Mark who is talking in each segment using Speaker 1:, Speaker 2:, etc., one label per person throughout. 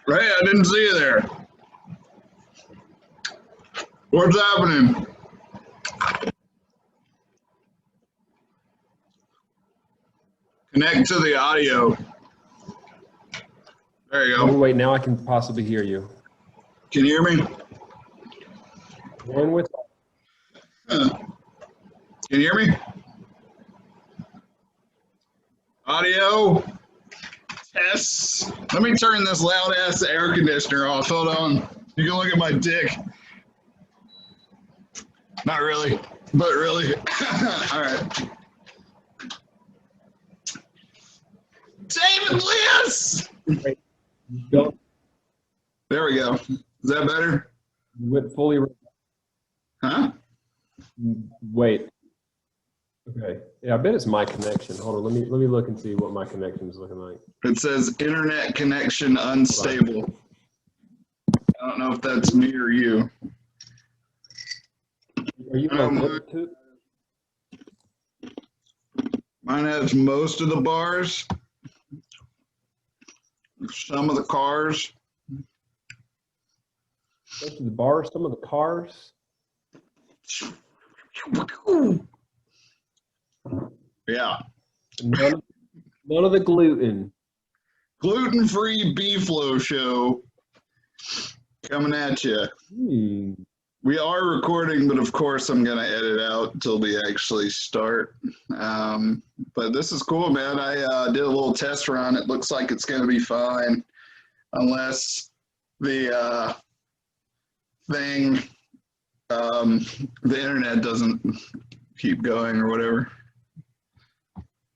Speaker 1: Hey, I didn't see you there. What's happening? Connect to the audio. There you
Speaker 2: Oh,
Speaker 1: go.
Speaker 2: wait, now I can possibly hear you.
Speaker 1: Can you hear me?
Speaker 2: One with
Speaker 1: Can you hear me? Audio. Yes. Let me turn this loud ass air conditioner off. Hold on. You can look at my dick. Not really, but really. All right. David Liss!
Speaker 2: Wait, don't
Speaker 1: There we go. Is that better?
Speaker 2: went fully.
Speaker 1: Huh?
Speaker 2: Wait. Okay. Yeah, I bet it's my connection. Hold on. Let me look and see what my connection is looking like.
Speaker 1: It says internet connection unstable. I don't know if that's me or you.
Speaker 2: Are you on Bluetooth?
Speaker 1: Mine has most of the bars, some of the cars.
Speaker 2: Most of the bars, some of the cars.
Speaker 1: Yeah.
Speaker 2: None of the gluten.
Speaker 1: Gluten-free Beeflo show coming at you. We are recording, but of course I'm going to edit out until we actually start. But this is cool, man. I did a little test run. It looks like it's going to be fine unless the the internet doesn't keep going or whatever.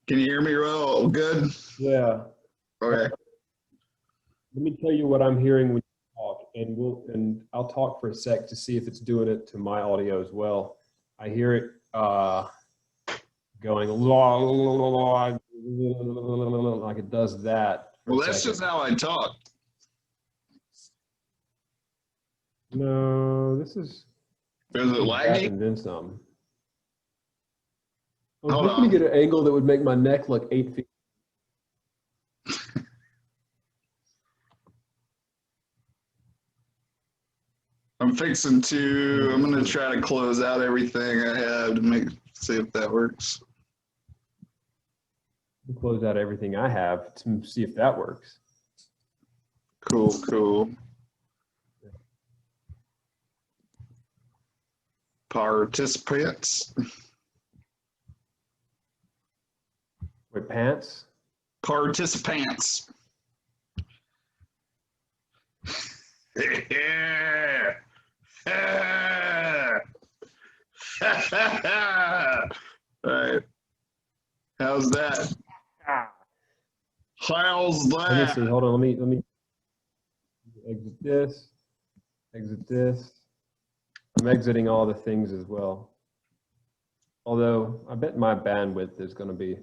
Speaker 1: Can you hear me, Ro? Good?
Speaker 2: Yeah.
Speaker 1: Okay.
Speaker 2: Let me tell you what I'm hearing when you talk, and I'll talk for a sec to see if it's doing it to my audio as well. I hear it going like it does that.
Speaker 1: Well, that's just how I talk.
Speaker 2: No, this is.
Speaker 1: Is it lagging?
Speaker 2: And then some. I was
Speaker 1: Hold
Speaker 2: hoping
Speaker 1: on.
Speaker 2: to get an angle that would make my neck look 8 feet.
Speaker 1: I'm going to try to close out everything I have to see if that works.
Speaker 2: Close out everything I have to see if that works.
Speaker 1: Cool. Participants.
Speaker 2: Wait, pants?
Speaker 1: Participants. Yeah. All right. How's that? How's
Speaker 2: Let me
Speaker 1: that?
Speaker 2: see. Hold on. Let me exit this. Exit this. I'm exiting all the things as well. Although I bet my bandwidth is going to be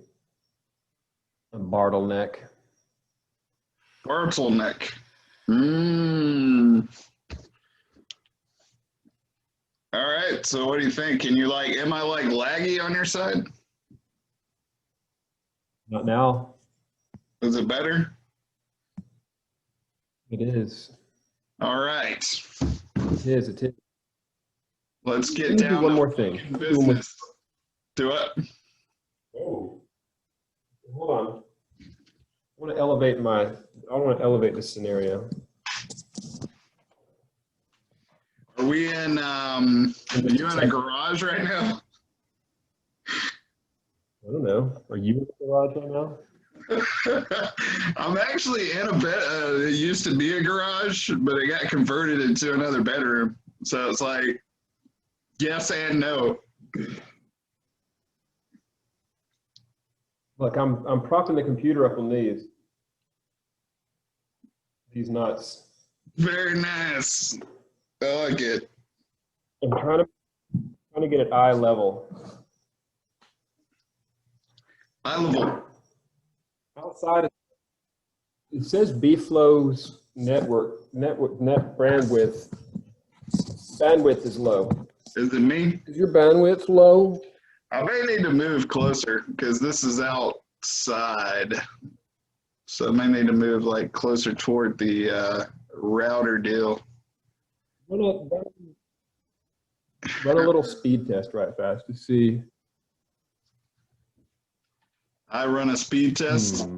Speaker 2: a bottleneck.
Speaker 1: Bartleneck. All right. So what do you think? Can you am I laggy on your side?
Speaker 2: Not now.
Speaker 1: Is it better?
Speaker 2: It is.
Speaker 1: All right.
Speaker 2: It is. It is.
Speaker 1: Let's get
Speaker 2: Let me
Speaker 1: down
Speaker 2: do one
Speaker 1: to
Speaker 2: more thing.
Speaker 1: business. Do it.
Speaker 2: Oh, hold on. I want to elevate this scenario.
Speaker 1: Are we in, are you in a garage right now?
Speaker 2: I don't know. Are you in the garage right now?
Speaker 1: I'm actually in a bed. It used to be a garage, but it got converted into another bedroom. So it's like yes and no.
Speaker 2: Look, I'm propping the computer up on these nuts.
Speaker 1: Very nice. I like it.
Speaker 2: I'm trying to get it eye level.
Speaker 1: Eye level.
Speaker 2: Outside, it says B-Flow's net bandwidth is low.
Speaker 1: Is it me?
Speaker 2: Is your bandwidth low?
Speaker 1: I may need to move closer because this is outside. So I may need to move closer toward the router deal.
Speaker 2: Run a little speed test right fast to see.
Speaker 1: I run a speed test.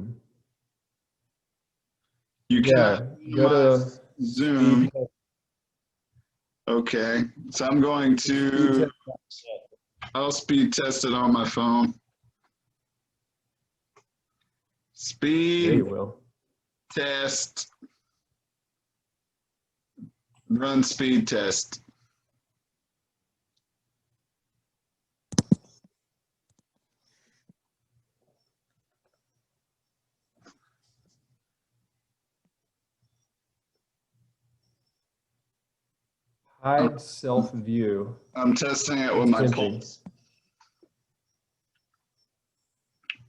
Speaker 1: You
Speaker 2: Yeah, go to
Speaker 1: Zoom. Okay, so I'm going to. I'll speed test it on my phone. Speed
Speaker 2: There you will.
Speaker 1: test. Run speed test.
Speaker 2: Hide self-view.
Speaker 1: I'm testing it with my pulse.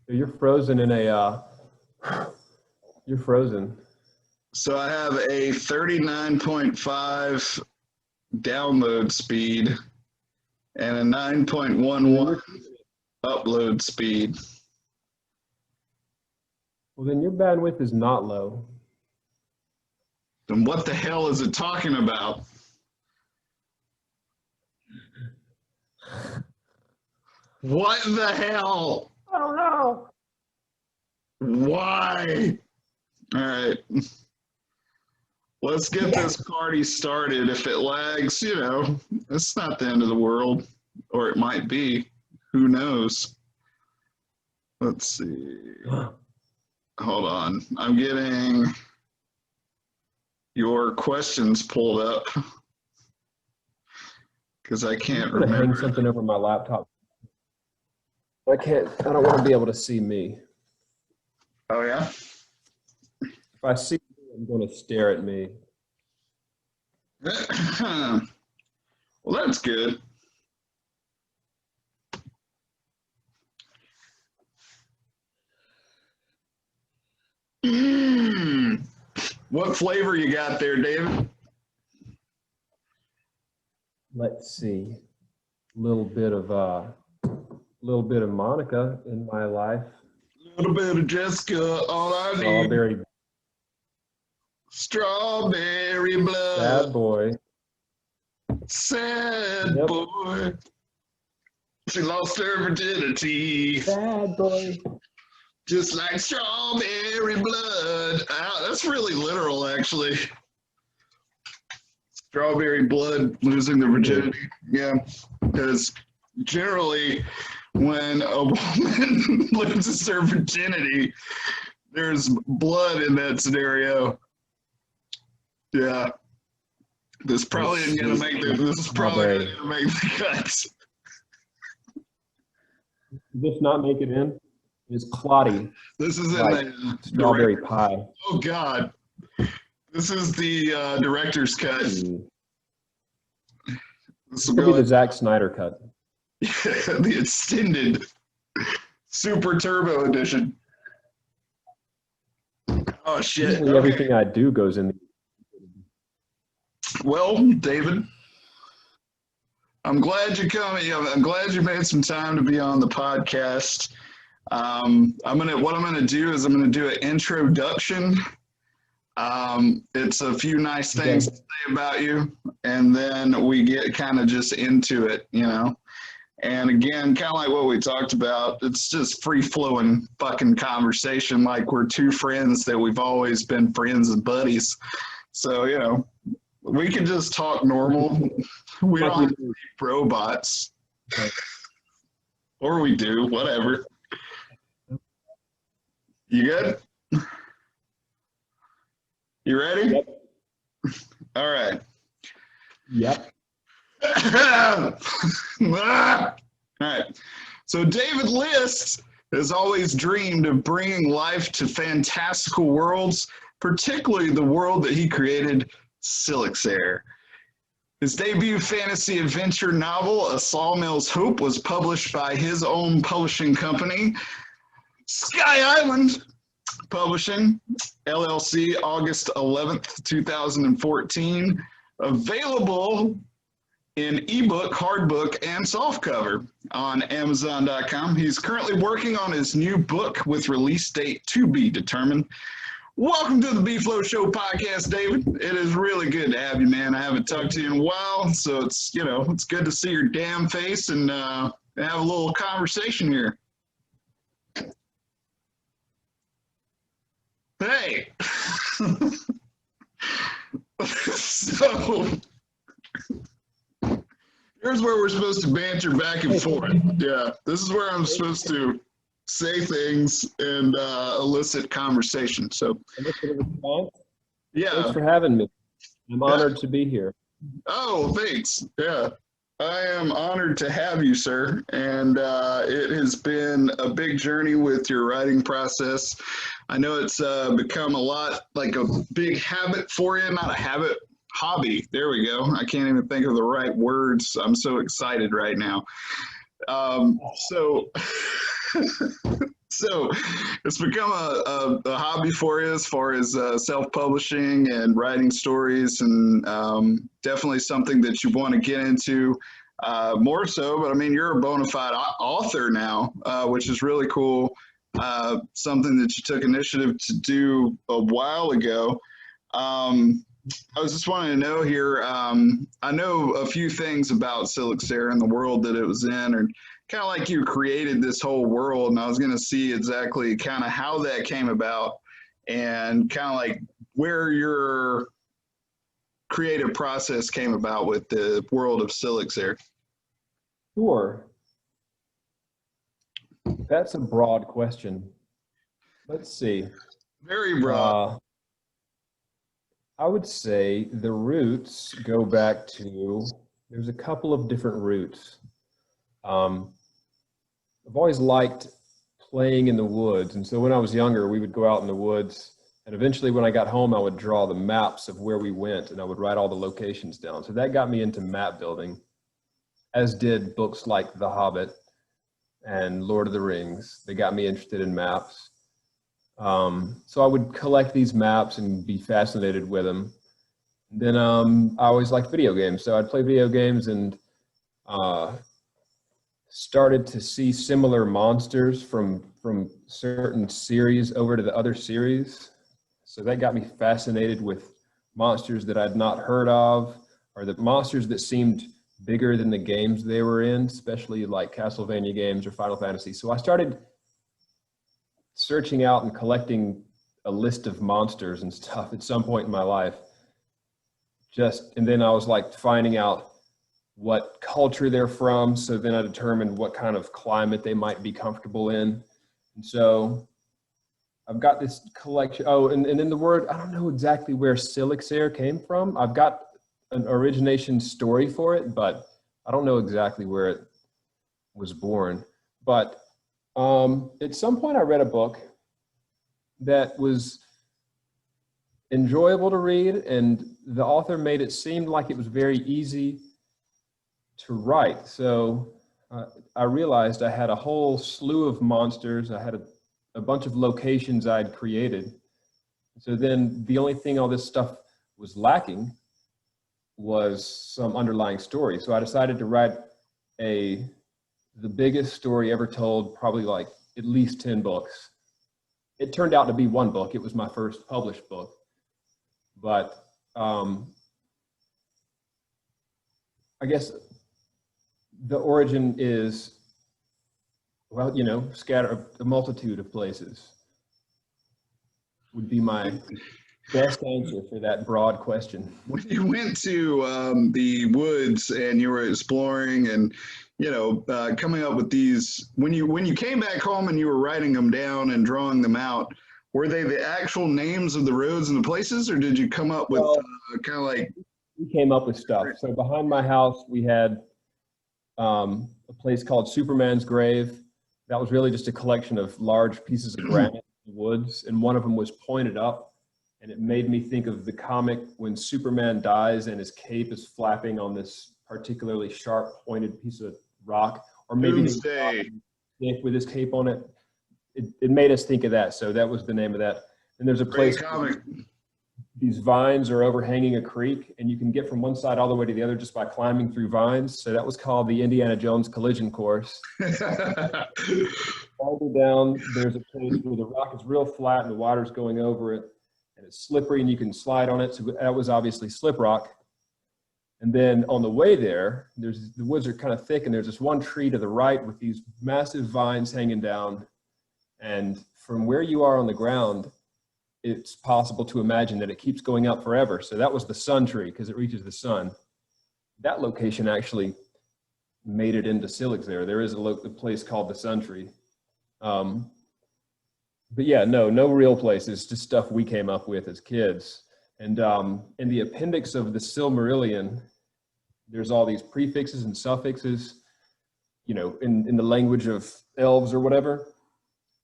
Speaker 2: You're frozen in a, you're frozen.
Speaker 1: So I have a 39.5 download speed and a 9.11 upload speed.
Speaker 2: Well, then your bandwidth is not low.
Speaker 1: Then what the hell is it talking about? What the hell?
Speaker 2: I don't know.
Speaker 1: Why? All right. Let's get this party started. If it lags, it's not the end of the world. Or it might be. Who knows? Let's see. Hold on. I'm getting your questions pulled up. Because I can't
Speaker 2: I'm gonna
Speaker 1: remember.
Speaker 2: hang something over my laptop. I don't want to be able to see me.
Speaker 1: Oh, yeah?
Speaker 2: If I see you, I'm going to stare at me.
Speaker 1: Well, that's good. What flavor you got there, David?
Speaker 2: Let's see. A little bit of Monica in my life.
Speaker 1: A little bit of Jessica, all I need. Strawberry blood.
Speaker 2: Sad boy.
Speaker 1: Sad boy. She lost her virginity.
Speaker 2: Sad boy.
Speaker 1: Just like strawberry blood. That's really literal, actually. Strawberry blood, losing the virginity. Yeah, because generally when a woman loses her virginity, there's blood in that scenario. Yeah. This probably isn't gonna make the cuts.
Speaker 2: Did this not make it in? It's clotty.
Speaker 1: This is in the
Speaker 2: strawberry pie.
Speaker 1: Oh God. This is the director's cut.
Speaker 2: This will be the Zack Snyder cut.
Speaker 1: the extended Super Turbo Edition. Oh shit!
Speaker 2: Usually
Speaker 1: Okay.
Speaker 2: everything I do goes in.
Speaker 1: Well, David, I'm glad you come. I'm glad you made some time to be on the podcast. What I'm gonna do is I'm gonna do an introduction. It's a few nice things to say about you, and then we get kind of just into it, you know. And again, kind of like what we talked about, it's just free flowing fucking conversation, like we're two friends that we've always been friends and buddies. So, you know, we can just talk normal. We don't have to be robots. Or we do, whatever. You good? You ready?
Speaker 2: Yep.
Speaker 1: All right.
Speaker 2: Yep.
Speaker 1: All right. So David List has always dreamed of bringing life to fantastical worlds, particularly the world that he created, Silixair. His debut fantasy adventure novel, A Sawmill's Hope, was published by his own publishing company, Sky Island Publishing, LLC, August 11th, 2014. Available in ebook, hardbook, and softcover on Amazon.com. He's currently working on his new book with release date to be determined. Welcome to the B-Flow Show podcast, David. It is really good to have you, man. I haven't talked to you in a while, so it's, you know, it's good to see your damn face and have a little conversation here. Hey. So here's where we're supposed to banter back and forth. Yeah, this is where I'm supposed to say things and elicit conversation. So, yeah.
Speaker 2: Thanks for having me. I'm honored to be here.
Speaker 1: Oh, thanks. Yeah, I am honored to have you, sir. And it has been a big journey with your writing process. I know it's become a lot like a big habit for you, not a habit. Hobby. There we go. I can't even think of the right words. I'm so excited right now. So it's become a hobby for you as far as self-publishing and writing stories, and definitely something that you want to get into more so. But I mean, you're a bona fide author now, which is really cool. Something that you took initiative to do a while ago. I was just wanting to know here, I know a few things about Silixair and the world that it was in, and kind of like you created this whole world, and I was going to see exactly kind of how that came about and kind of like where your creative process came about with the world of Silixair.
Speaker 2: Sure. That's a broad question. Let's see.
Speaker 1: Very broad.
Speaker 2: I would say the roots go back to, there's a couple of different roots. I've always liked playing in the woods. And so when I was younger, we would go out in the woods. And eventually when I got home, I would draw the maps of where we went and I would write all the locations down. So that got me into map building, as did books like The Hobbit and Lord of the Rings. They got me interested in maps. So I would collect these maps and be fascinated with them. Then I always liked video games. So I'd play video games and started to see similar monsters from certain series over to the other series. So that got me fascinated with monsters that I'd not heard of, or the monsters that seemed bigger than the games they were in, especially like Castlevania games or Final Fantasy. So I started searching out and collecting a list of monsters and stuff at some point in my life. And then I was like finding out what culture they're from. So then I determined what kind of climate they might be comfortable in. And so I've got this collection. Oh, and then the word, I don't know exactly where Silixair came from. I've got an origination story for it, but I don't know exactly where it was born. But at some point I read a book that was enjoyable to read, and the author made it seem like it was very easy to write. So I realized I had a whole slew of monsters. I had a bunch of locations I'd created. So then the only thing all this stuff was lacking was some underlying story. So I decided to write the biggest story ever told, probably like at least 10 books. It turned out to be one book. It was my first published book. But I guess the origin is, well, you know, scatter a multitude of places would be my best answer for that broad question.
Speaker 1: When you went to the woods and you were exploring and, you know, coming up with these, when you came back home and you were writing them down and drawing them out, were they the actual names of the roads and the places, or did you come up with kind of like?
Speaker 2: We came up with stuff. So behind my house, we had a place called Superman's Grave. That was really just a collection of large pieces of granite in the woods, and one of them was pointed up, and it made me think of the comic when Superman dies and his cape is flapping on this particularly sharp pointed piece of rock, or maybe with his cape on it. It made us think of that, so that was the name of that. And there's a place
Speaker 1: comic.
Speaker 2: These vines are overhanging a creek, and you can get from one side all the way to the other just by climbing through vines. So that was called the Indiana Jones Collision Course. Farther down, there's a place where the rock is real flat and the water's going over it, and it's slippery and you can slide on it. So that was obviously slip rock. And then on the way there, the woods are kind of thick, and there's this one tree to the right with these massive vines hanging down. And from where you are on the ground, it's possible to imagine that it keeps going up forever. So that was the sun tree, because it reaches the sun. That location actually made it into Silix there. There is a place called the Sun Tree. But yeah, no real places, just stuff we came up with as kids. And in the appendix of the Silmarillion, there's all these prefixes and suffixes, you know, in the language of elves or whatever,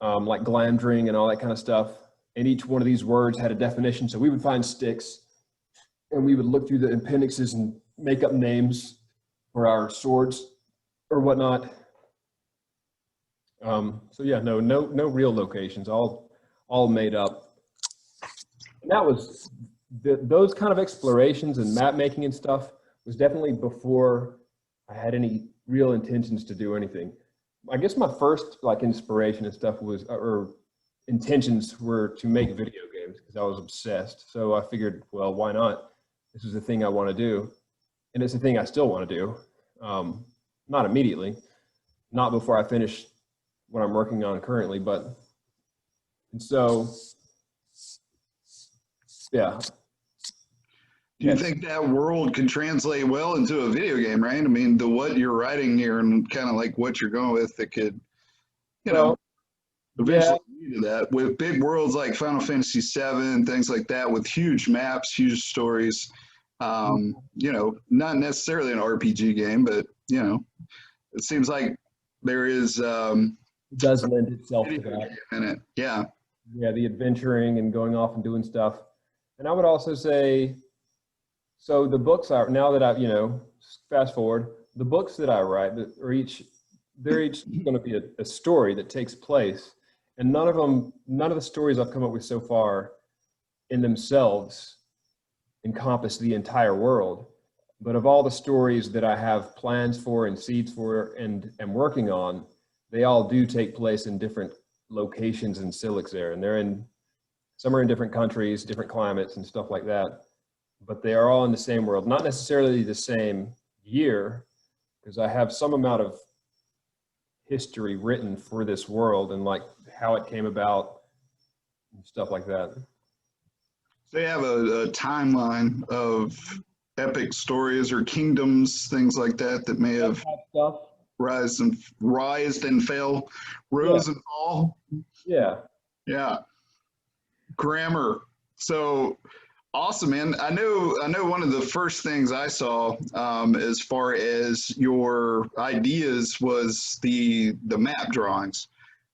Speaker 2: like Glamdring and all that kind of stuff. And each one of these words had a definition. So we would find sticks, and we would look through the appendixes and make up names for our swords or whatnot. So yeah, no real locations, all made up. And that was those kind of explorations and map making and stuff was definitely before I had any real intentions to do anything. I guess my first like inspiration and stuff was, or intentions were to make video games, because I was obsessed. So I figured, well, why not? This is the thing I want to do, and it's the thing I still want to do. Not immediately, not before I finish what I'm working on currently, and so yeah.
Speaker 1: Do you think that world could translate well into a video game, right? I mean, what you're writing here and kind of like what you're going with, that could, you know, eventually lead to that, with big worlds like Final Fantasy VII, things like that, with huge maps, huge stories. You know, not necessarily an RPG game, but you know, it seems like there is.
Speaker 2: It does lend itself to that.
Speaker 1: In it, yeah.
Speaker 2: Yeah, the adventuring and going off and doing stuff. And I would also say, so the books are, now that I've, you know, fast forward, the books that I write they're each going to be a story that takes place. And none of the stories I've come up with so far in themselves encompass the entire world. But of all the stories that I have plans for and seeds for and am working on, they all do take place in different locations in Silix there. And some are in different countries, different climates and stuff like that. But they are all in the same world, not necessarily the same year, because I have some amount of history written for this world and like how it came about and stuff like that.
Speaker 1: So you have a timeline of epic stories or kingdoms, things like that may have rose and fell, rose and fall.
Speaker 2: Yeah.
Speaker 1: Yeah. Grammar. So awesome, man. I know one of the first things I saw as far as your ideas was the map drawings.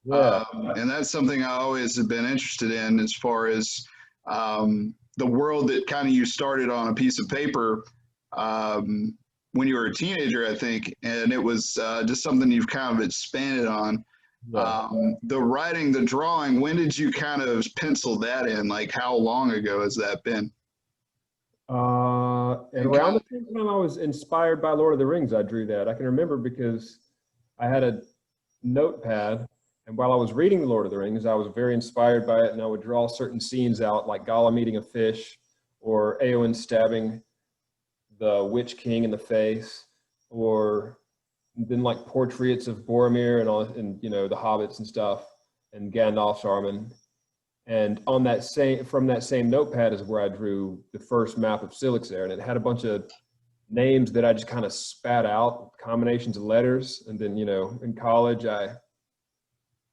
Speaker 2: Yeah.
Speaker 1: And that's something I always have been interested in, as far as the world that kind of you started on a piece of paper when you were a teenager, I think, and it was just something you've kind of expanded on.
Speaker 2: Yeah.
Speaker 1: The writing, the drawing, when did you kind of pencil that in? Like, how long ago has that been?
Speaker 2: And around the same time I was inspired by Lord of the Rings, I drew that. I can remember because I had a notepad, and while I was reading The Lord of the Rings, I was very inspired by it, and I would draw certain scenes out, like Gollum eating a fish, or Eowyn stabbing the Witch King in the face, or then like portraits of Boromir and all, and you know, the hobbits and stuff, and Gandalf's Armin. And on that same, from that same notepad is where I drew the first map of Silixair, and it had a bunch of names that I just kind of spat out, combinations of letters. And then, you know, in college, I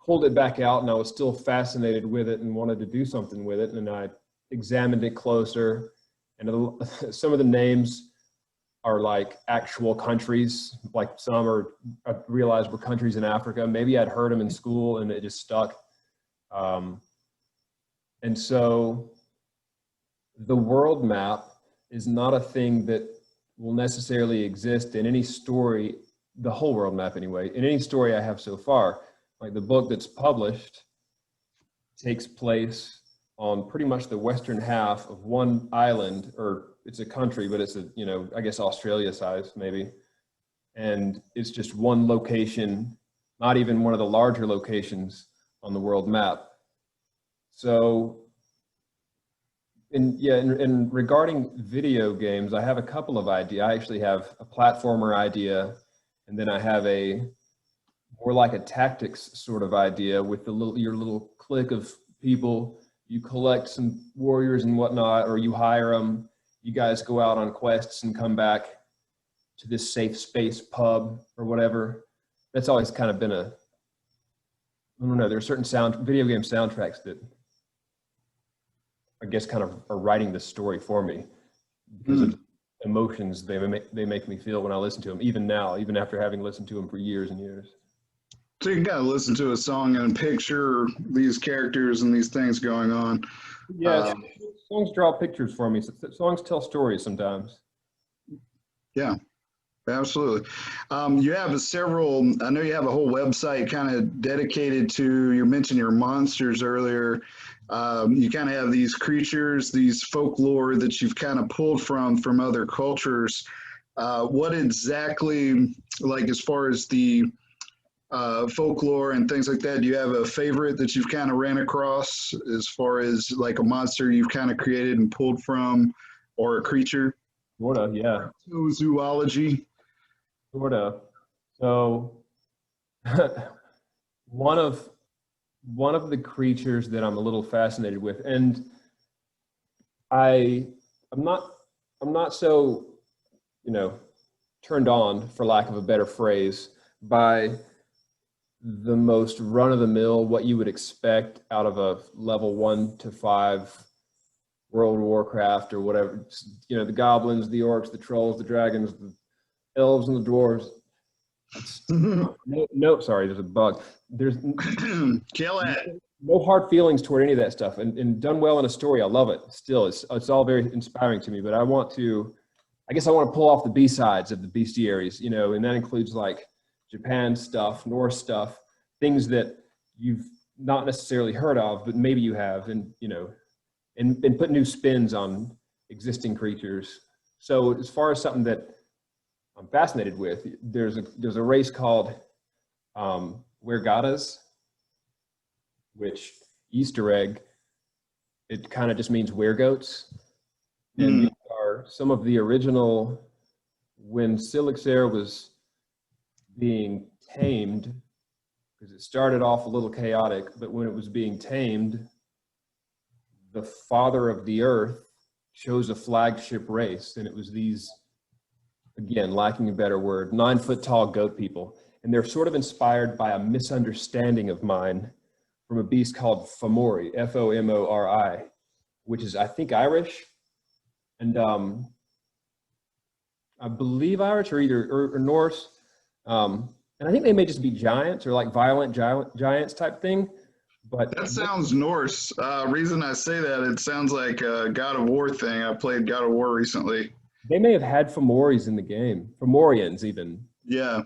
Speaker 2: pulled it back out, and I was still fascinated with it and wanted to do something with it. And I examined it closer, and some of the names are like actual countries, like some are, I realized were countries in Africa. Maybe I'd heard them in school and it just stuck. And so the world map is not a thing that will necessarily exist in any story, the whole world map anyway, in any story I have so far. Like the book that's published takes place on pretty much the western half of one island, or it's a country, but it's a, you know, I guess Australia size maybe. And it's just one location, not even one of the larger locations on the world map. So, and regarding video games, I have a couple of ideas. I actually have a platformer idea, and then I have a more like a tactics sort of idea with the your little clique of people. You collect some warriors and whatnot, or you hire them. You guys go out on quests and come back to this safe space pub or whatever. That's always kind of been a, I don't know, there are certain video game soundtracks that I guess kind of are writing the story for me because of emotions they make me feel when I listen to them, even now, even after having listened to them for years and years.
Speaker 1: So you can kind of listen to a song and picture these characters and these things going on.
Speaker 2: Yeah, songs draw pictures for me. Songs tell stories sometimes.
Speaker 1: Yeah, absolutely. You have several, I know you have a whole website kind of dedicated to, you mentioned your monsters earlier. You kind of have these creatures, these folklore that you've kind of pulled from other cultures. What exactly, like as far as the folklore and things like that, do you have a favorite that you've kind of ran across as far as like a monster you've kind of created and pulled from, or a creature?
Speaker 2: Sorta, yeah.
Speaker 1: Zoology.
Speaker 2: Sorta. So one of the creatures that I'm a little fascinated with, and I'm not so, you know, turned on, for lack of a better phrase, by the most run-of-the-mill, what you would expect out of a level 1 to 5 World of Warcraft or whatever. You know, the goblins, the orcs, the trolls, the dragons, the elves, and the dwarves. No, sorry, there's a bug. There's
Speaker 1: Kill it.
Speaker 2: no hard feelings toward any of that stuff, and done well in a story, I love it. Still, it's all very inspiring to me. But I guess I want to pull off the B-sides of the bestiaries, you know, and that includes like Japan stuff, Norse stuff, things that you've not necessarily heard of, but maybe you have, and you know, and put new spins on existing creatures. So as far as something that I'm fascinated with, there's a race called Wergadas, which Easter egg, it kind of just means weregoats. And these are some of the original, when Silixair was being tamed, because it started off a little chaotic, but when it was being tamed, the father of the earth chose a flagship race, and it was these, again, lacking a better word, 9-foot tall goat people. And they're sort of inspired by a misunderstanding of mine from a beast called Fomori, Fomori, which is, I think, Irish. And I believe Irish or Norse. And I think they may just be giants or like violent giants type thing. But
Speaker 1: that sounds Norse. Reason I say that, it sounds like a God of War thing. I played God of War recently.
Speaker 2: They may have had Femoris in the game, Fomorians even.
Speaker 1: Yeah.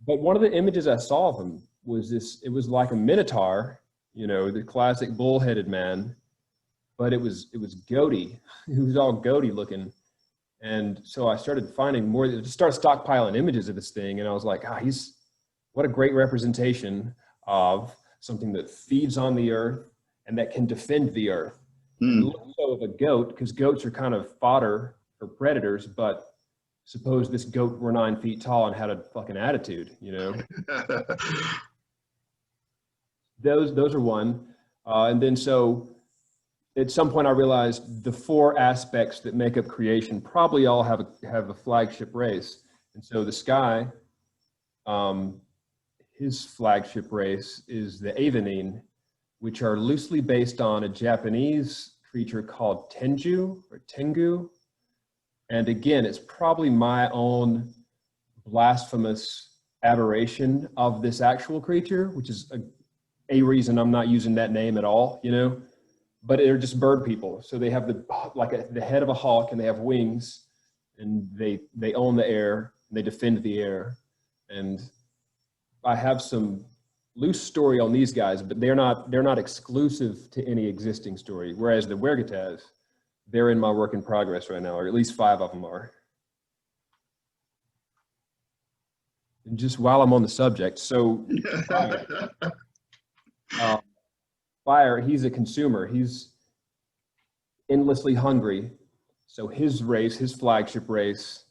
Speaker 2: But one of the images I saw of him was this, it was like a Minotaur, you know, the classic bull-headed man, but it was goaty. He was all goaty looking. And so I started finding more, just started stockpiling images of this thing. And I was like, what a great representation of something that feeds on the earth and that can defend the earth. So of a goat, because goats are kind of fodder for predators, but suppose this goat were 9 feet tall and had a fucking attitude, you know? Those are one. And then so at some point I realized the 4 aspects that make up creation probably all have a flagship race. And so the sky, his flagship race is the Avenine, which are loosely based on a Japanese creature called Tenju or Tengu. And again, it's probably my own blasphemous aberration of this actual creature, which is a reason I'm not using that name at all, you know, but they're just bird people. So they have the head of a hawk and they have wings and they own the air and they defend the air. And I have some loose story on these guys, but they're not exclusive to any existing story. Whereas the Wergetas, they're in my work in progress right now, or at least 5 of them are. And just while I'm on the subject, so Fire, he's a consumer. He's endlessly hungry. So his race, his flagship race,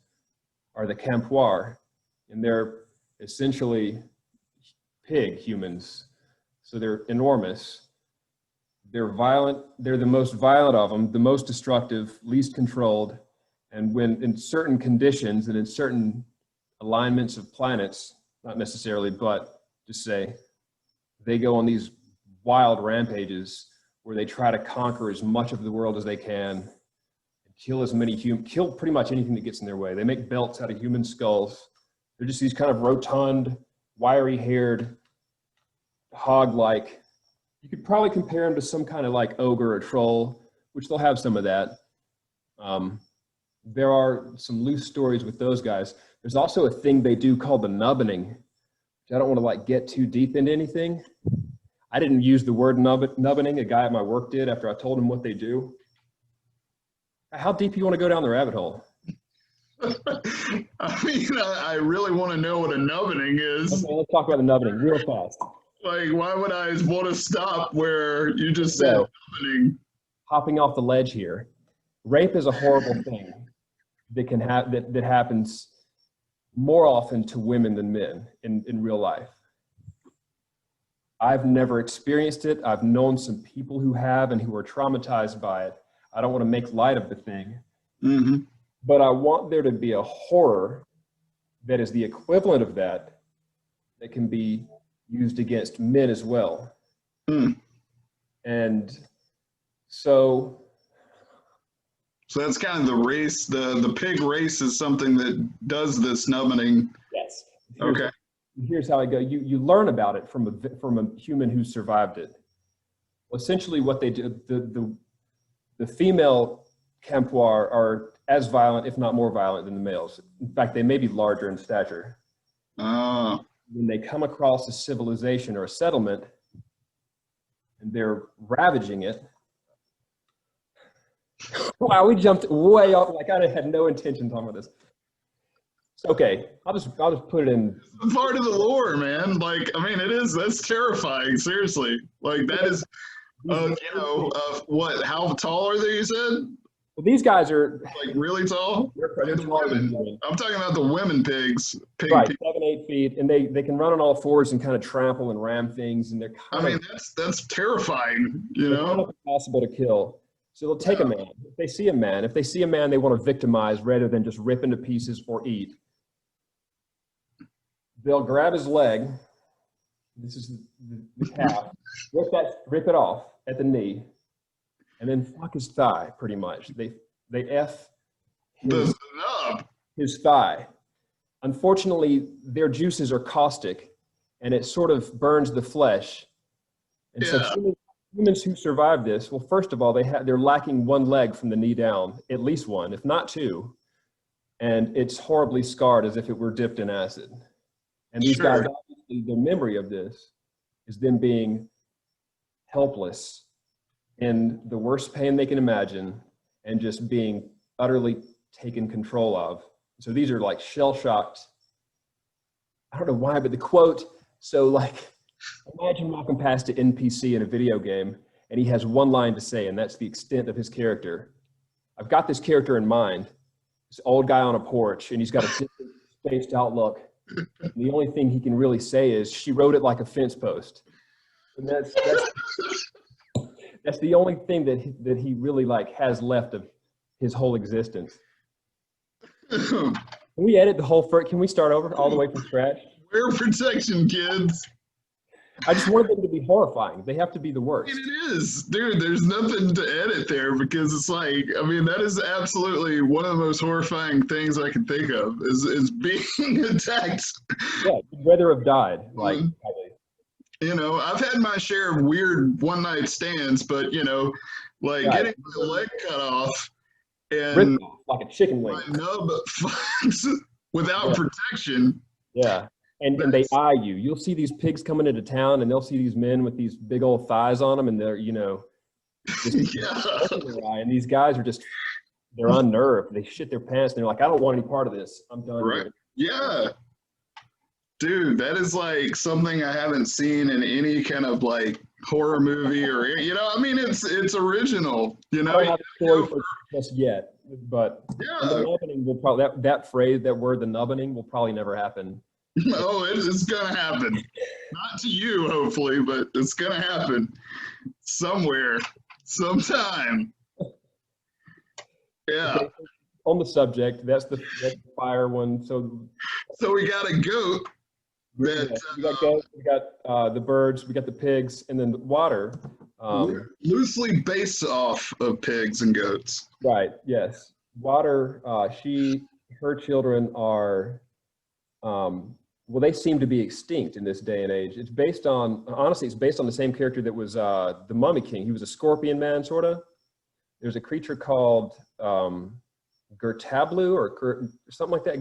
Speaker 2: are the Campoir, and they're essentially pig humans. So they're enormous. They're violent. They're the most violent of them, the most destructive, least controlled. And when in certain conditions and in certain alignments of planets, not necessarily, but just say, they go on these wild rampages where they try to conquer as much of the world as they can, and kill pretty much anything that gets in their way. They make belts out of human skulls. They're just these kind of rotund, wiry-haired, hog-like. You could probably compare them to some kind of like ogre or troll, which they'll have some of that. There are some loose stories with those guys. There's also a thing they do called the nubbening, which I don't want to like get too deep into anything. I didn't use the word nubbening. A guy at my work did after I told him what they do. How deep you want to go down the rabbit hole?
Speaker 1: I mean, I really want to know what a nubbening is.
Speaker 2: Okay, let's talk about the nubbening real fast.
Speaker 1: Like, why would I want to stop where you just said nubbening?
Speaker 2: Hopping off the ledge here. Rape is a horrible thing that can that happens more often to women than men in real life. I've never experienced it. I've known some people who have and who are traumatized by it. I don't want to make light of the thing, but I want there to be a horror that is the equivalent of that can be used against men as well. And so
Speaker 1: that's kind of the race, the pig race is something that does this nubbening.
Speaker 2: Yes.
Speaker 1: Okay.
Speaker 2: Here's how I go. You learn about it from a human who survived it. Well, essentially what they do, the female Campoir are as violent, if not more violent than the males. In fact, they may be larger in stature. When they come across a civilization or a settlement and they're ravaging it. Wow, we jumped way off. Like I had no intention talking about this. Okay, I'll just put it in.
Speaker 1: It's part of the lore, man. Like, I mean, that's terrifying. Seriously. Like that is, what, how tall are they, you said?
Speaker 2: Well, these guys are
Speaker 1: like really tall.
Speaker 2: They're taller than women.
Speaker 1: I'm talking about the women pigs.
Speaker 2: Right, 7-8 feet, and they can run on all fours and kind of trample and ram things, and they're
Speaker 1: that's terrifying, you know.
Speaker 2: Kind of impossible to kill. So they'll take a man. If they see a man, they want to victimize rather than just rip into pieces or eat. They'll grab his leg. This is the calf. Rip it off at the knee, and then fuck his thigh. Pretty much, they f his thigh. Unfortunately, their juices are caustic, and it sort of burns the flesh. And so humans who survive this, well, first of all, they're lacking one leg from the knee down, at least one, if not two. and it's horribly scarred as if it were dipped in acid. And these guys, obviously, the memory of this is them being helpless in the worst pain they can imagine and just being utterly taken control of. So these are like shell-shocked. I don't know why, but the quote, so like, imagine walking past an NPC in a video game and he has one line to say, and that's the extent of his character. I've got this character in mind, this old guy on a porch, and he's got a different spaced outlook. And the only thing he can really say is, she wrote it like a fence post. And that's the only thing that he really like has left of his whole existence. Can we edit the whole first? Can we start over all the way from scratch?
Speaker 1: Wear protection, kids.
Speaker 2: I just wanted them to be horrifying. They have to be the worst.
Speaker 1: It is, dude. There's nothing to edit there because it's like, I mean, that is absolutely one of the most horrifying things I can think of is being attacked.
Speaker 2: Yeah, you'd rather have died. Like,
Speaker 1: you know, I've had my share of weird one night stands, but you know, like getting my leg cut off and
Speaker 2: like a chicken wing,
Speaker 1: my nub without protection.
Speaker 2: Yeah. And they eye you. You'll see these pigs coming into town, and they'll see these men with these big old thighs on them, and they're, you know, just and these guys are just, they're unnerved. They shit their pants, and they're like, I don't want any part of this. I'm done.
Speaker 1: Right? Yeah. Dude, that is like something I haven't seen in any kind of like horror movie or, you know, I mean, it's original, you know.
Speaker 2: I don't have a story for just yet, but the nubbening will probably, that phrase, that word, the nubbening, will probably never happen.
Speaker 1: No, it's gonna happen. Not to you, hopefully, but it's gonna happen somewhere, sometime. Yeah.
Speaker 2: Okay. On the subject, that's the fire one. So
Speaker 1: we got a goat.
Speaker 2: We got goats. We got the birds. We got the pigs, and then the water.
Speaker 1: Loosely based off of pigs and goats.
Speaker 2: Right. Yes. Water. Her children are. Well, they seem to be extinct in this day and age. It's based on, honestly, it's based on the same character that was the Mummy King. He was a scorpion man, sort of. There's a creature called Gertablu or something like that.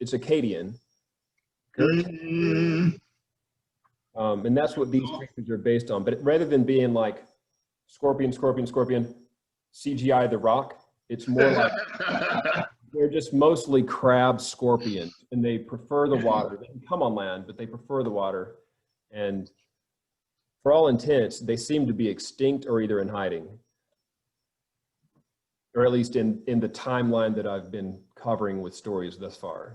Speaker 2: It's Akkadian. And that's what these creatures are based on. But rather than being like scorpion, CGI The Rock, it's more like they're just mostly crab scorpions, and they prefer the water. They can come on land, but they prefer the water. And for all intents, they seem to be extinct or either in hiding, or at least in the timeline that I've been covering with stories thus far.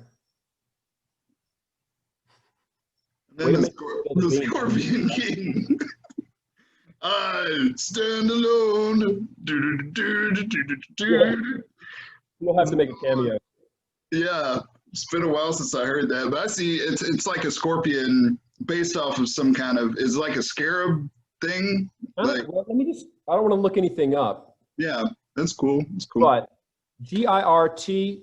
Speaker 1: Then the Scorpion King. I stand alone.
Speaker 2: We'll have to make a cameo.
Speaker 1: Yeah, it's been a while since I heard that, but I see it's like a scorpion based off of some kind of, is like a scarab thing.
Speaker 2: Well, let me just, I don't want to look anything up.
Speaker 1: Yeah, that's cool. That's cool.
Speaker 2: But Girtablu,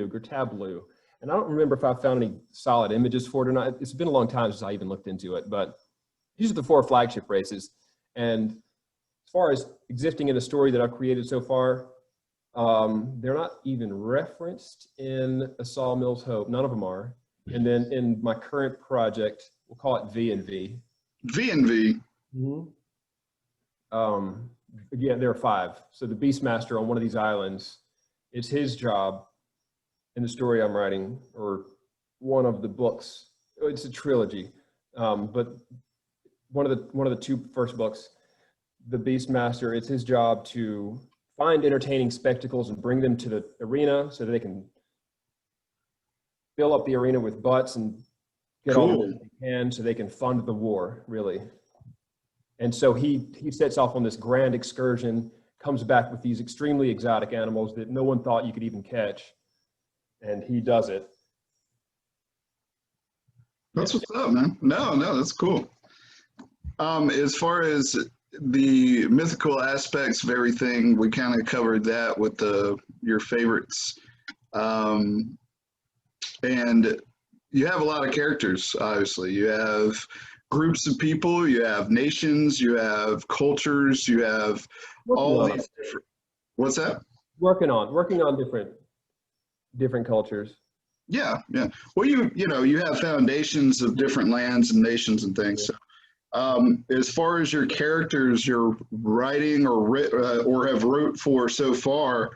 Speaker 2: Gertablu. And I don't remember if I found any solid images for it or not. It's been a long time since I even looked into it, but these are the 4 flagship races. And as far as existing in a story that I've created so far, they're not even referenced in A Sawmill's Hope. None of them are. And then in my current project, we'll call it V and V.
Speaker 1: V and V.
Speaker 2: Mm-hmm. Yeah, there are 5. So the Beastmaster on one of these islands, it's his job in the story I'm writing, or one of the books. It's a trilogy, but one of the 2 first books, the Beastmaster, it's his job to find entertaining spectacles and bring them to the arena so that they can fill up the arena with butts and get all of them they can so they can fund the war, really. And so he sets off on this grand excursion, comes back with these extremely exotic animals that no one thought you could even catch. And he does it.
Speaker 1: That's what's up, man. No, that's cool. As far as the mythical aspects of everything, we kind of covered that with your favorites. And you have a lot of characters, obviously. You have groups of people, you have nations, you have cultures, you have all these different. What's that?
Speaker 2: working on different cultures.
Speaker 1: Yeah, yeah. Well, you have foundations of different lands and nations and things. So, as far as your characters you're writing or have wrote for so far,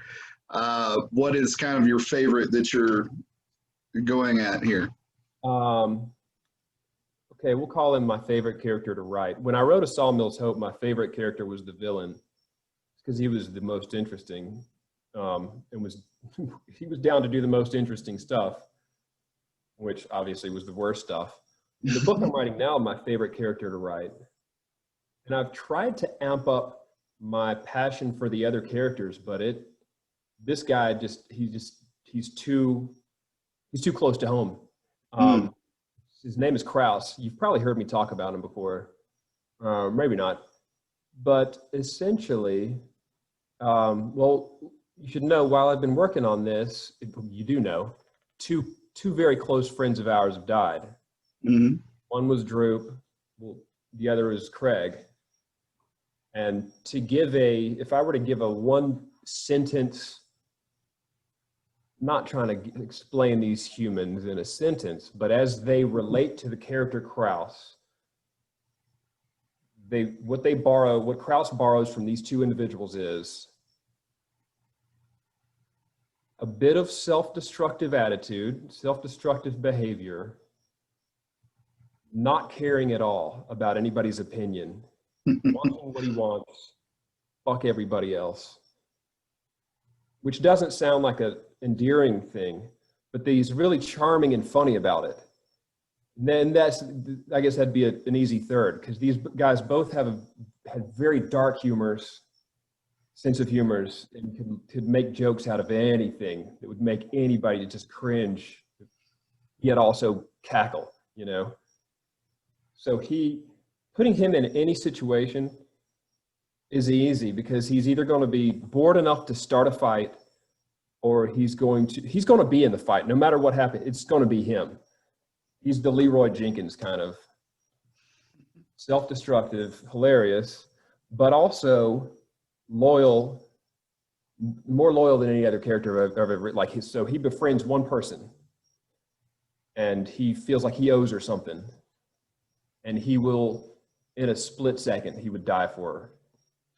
Speaker 1: what is kind of your favorite that you're going at here?
Speaker 2: Um, okay, we'll call him my favorite character to write. When I wrote A Sawmill's Hope, my favorite character was the villain because he was the most interesting, and was he was down to do the most interesting stuff, which obviously was the worst stuff. In the book I'm writing now, my favorite character to write, and I've tried to amp up my passion for the other characters, but this guy he's too close to home. His name is Kraus. You've probably heard me talk about him before, maybe not, but essentially, well, you should know while I've been working on this, you do know, two very close friends of ours have died.
Speaker 1: Mm-hmm.
Speaker 2: One was Droop, well, the other is Craig. And if I were to give a one sentence, not trying to explain these humans in a sentence, but as they relate to the character Kraus, what Kraus borrows from these two individuals is a bit of self-destructive attitude, self-destructive behavior, not caring at all about anybody's opinion, wanting what he wants, fuck everybody else, which doesn't sound like an endearing thing, but he's really charming and funny about it. And then I guess that'd be an easy third, because these guys both had very dark humors, sense of humors, and could make jokes out of anything that would make anybody just cringe, yet also cackle, you know? So putting him in any situation is easy, because he's either going to be bored enough to start a fight, or he's going to be in the fight. No matter what happens, it's going to be him. He's the Leroy Jenkins kind of self-destructive, hilarious, but also loyal, more loyal than any other character I've ever written. So he befriends one person and he feels like he owes her something, and he will, in a split second, he would die for her.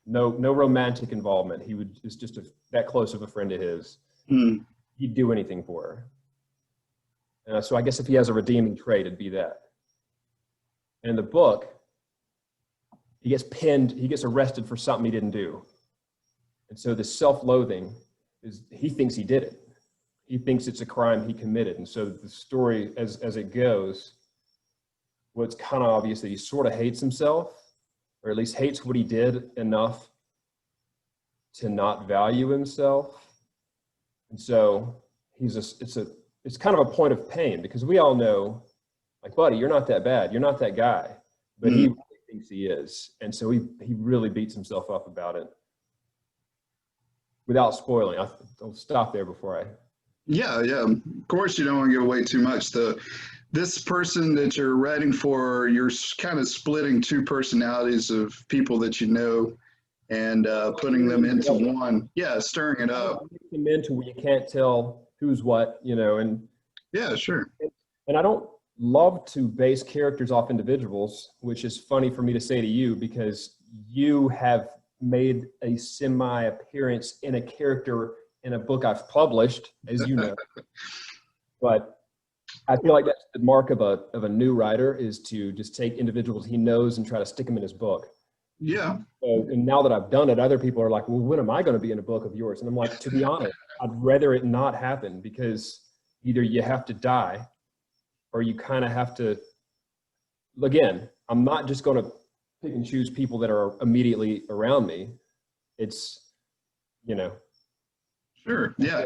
Speaker 2: No romantic involvement. It's just that close of a friend of his. He'd do anything for her. So I guess if he has a redeeming trait, it'd be that. And in the book, he gets pinned, he gets arrested for something he didn't do. And so the self-loathing is, he thinks he did it. He thinks it's a crime he committed. And so the story, as it goes, well, it's kind of obvious that he sort of hates himself, or at least hates what he did enough to not value himself. And so it's kind of a point of pain, because we all know, like, buddy, you're not that bad. You're not that guy. But he really thinks he is. And so he really beats himself up about it. Without spoiling, I'll stop there before I...
Speaker 1: Yeah. Of course, you don't want to give away too much. This person that you're writing for, you're kind of splitting two personalities of people that you know and putting them into one. Yeah, stirring it up.
Speaker 2: Them into where you can't tell who's what, you know, and...
Speaker 1: Yeah, sure.
Speaker 2: And I don't love to base characters off individuals, which is funny for me to say to you, because you have made a semi-appearance in a character in a book I've published, as you know. But I feel like that's the mark of a new writer, is to just take individuals he knows and try to stick them in his book.
Speaker 1: Yeah.
Speaker 2: So, and now that I've done it, other people are like, well, when am I going to be in a book of yours? And I'm like, to be honest, I'd rather it not happen, because either you have to die, or you kind of have to, again, I'm not just going to pick and choose people that are immediately around me. It's, you know.
Speaker 1: Sure. Yeah.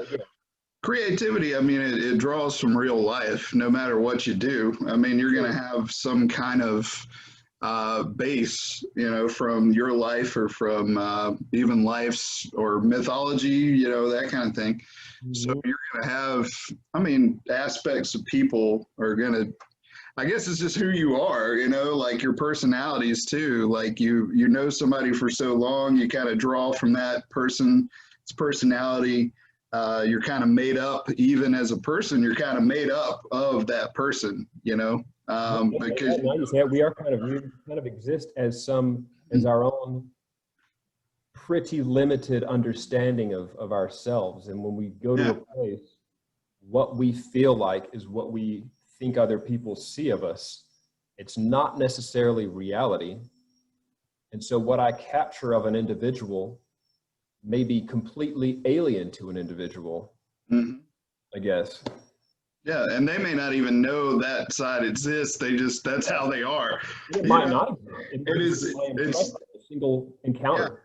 Speaker 1: Creativity, I mean, it draws from real life, no matter what you do. I mean, you're going to have some kind of base, you know, from your life, or from even life's or mythology, you know, that kind of thing. So you're going to have, I mean, aspects of people are going to, I guess it's just who you are, you know, like your personalities too. Like you know somebody for so long, you kind of draw from that person its personality. You're kind of made up, even as a person, you're kind of made up of that person, you know, because
Speaker 2: we kind of exist as our own pretty limited understanding of ourselves. And when we go to a place, what we feel like is what we think other people see of us. It's not necessarily reality. And so what I capture of an individual may be completely alien to an individual, I guess.
Speaker 1: Yeah, and they may not even know that side exists. That's how they are.
Speaker 2: It might not.
Speaker 1: It's
Speaker 2: a single encounter.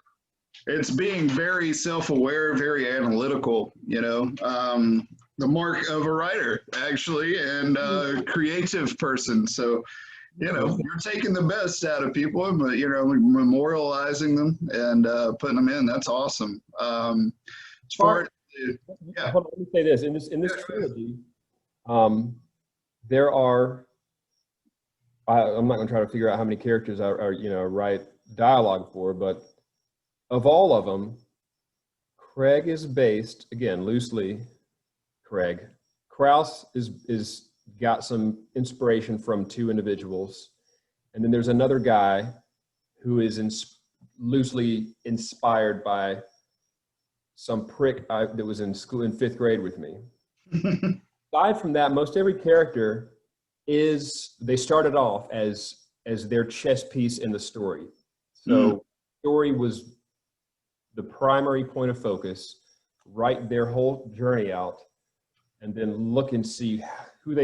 Speaker 1: Yeah. It's being very self-aware, very analytical, you know, the mark of a writer, actually, and a creative person. So, you know, you're taking the best out of people, but, you know, memorializing them and putting them in. That's awesome. Hold
Speaker 2: on, let me say this. In this trilogy, there are, I'm not going to try to figure out how many characters I write dialogue for, but of all of them, Craig is based, again, loosely, Craig. Kraus is got some inspiration from two individuals. And then there's another guy who is loosely inspired by some prick that was in school in 5th grade with me. Aside from that, most every character they started off as their chess piece in the story. So story was the primary point of focus, write their whole journey out, and then look and see who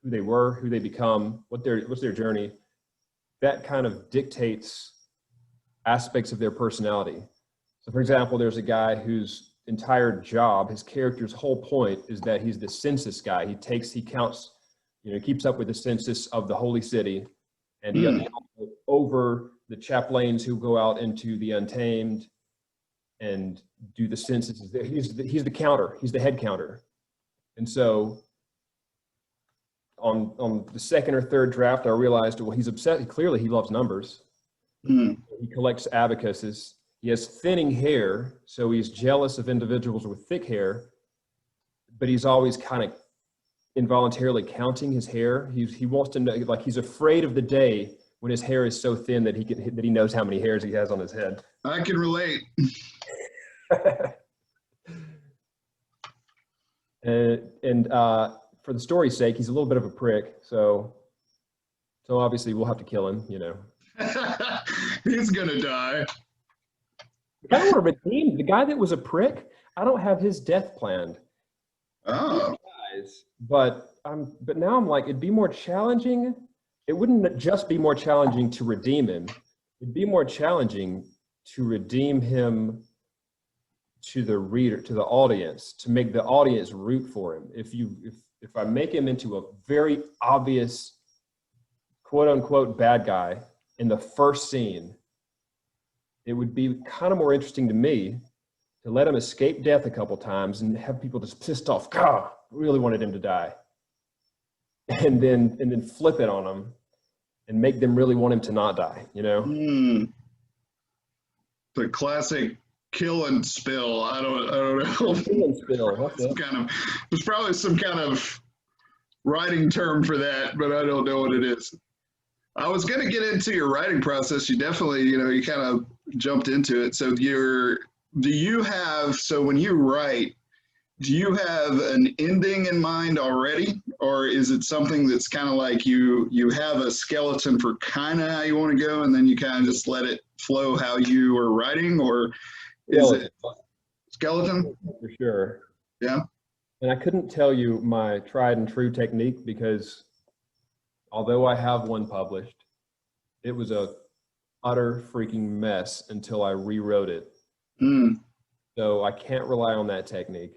Speaker 2: they were, who they become, what's their journey. That kind of dictates aspects of their personality. So for example, there's a guy whose entire job, his character's whole point is that he's the census guy. He counts, keeps up with the census of the holy city, and he over the chaplains who go out into the untamed and do the census. He's the counter. He's the head counter. And so on the second or third draft, I realized, well, he's upset. Clearly, he loves numbers. He collects abacuses. He has thinning hair, so he's jealous of individuals with thick hair, but he's always kind of involuntarily counting his hair. He wants to know, like, he's afraid of the day when his hair is so thin that he knows how many hairs he has on his head.
Speaker 1: I can relate.
Speaker 2: And for the story's sake, he's a little bit of a prick, so obviously we'll have to kill him,
Speaker 1: He's gonna die.
Speaker 2: I want to redeem the guy that was a prick. I don't have his death planned.
Speaker 1: Oh.
Speaker 2: But now I'm like, it'd be more challenging. It wouldn't just be more challenging to redeem him. It'd be more challenging to redeem him to the reader, to the audience, to make the audience root for him. If I make him into a very obvious, quote unquote, bad guy in the first scene, it would be kind of more interesting to me to let him escape death a couple times and have people just pissed off. God, really wanted him to die. And then flip it on him and make them really want him to not die,
Speaker 1: The classic kill and spill. I don't know.
Speaker 2: Kill and spill.
Speaker 1: There's probably some kind of writing term for that, but I don't know what it is. I was going to get into your writing process. You definitely, you kind of jumped into it. So when you write, do you have an ending in mind already? Or is it something that's kind of like you have a skeleton for kind of how you want to go, and then you kind of just let it flow how you are writing? Or is it skeleton?
Speaker 2: For sure.
Speaker 1: Yeah.
Speaker 2: And I couldn't tell you my tried and true technique because although I have one published, it was a utter freaking mess until I rewrote it. So I can't rely on that technique.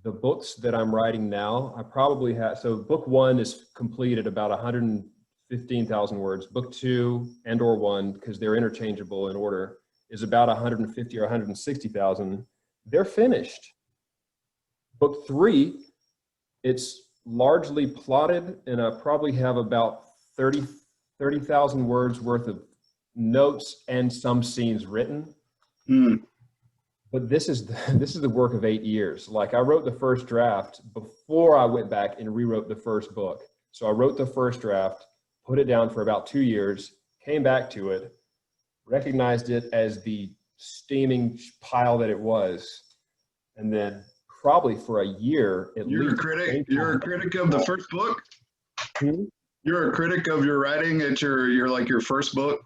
Speaker 2: The books that I'm writing now, I probably have, so book 1 is complete at about 115,000 words. Book 2 and/or 1, because they're interchangeable in order, is about 150 or 160,000. They're finished. Book 3, it's largely plotted, and I probably have about 30,000 words worth of notes and some scenes written. But this is this is the work of 8 years. Like I wrote the first draft before I went back and rewrote the first book. So I wrote the first draft, put it down for about 2 years, came back to it, recognized it as the steaming pile that it was, and then probably for a year at
Speaker 1: You're
Speaker 2: least.
Speaker 1: a critic. You're a critic of the first book.
Speaker 2: Hmm?
Speaker 1: You're a critic of your writing at your like your first book.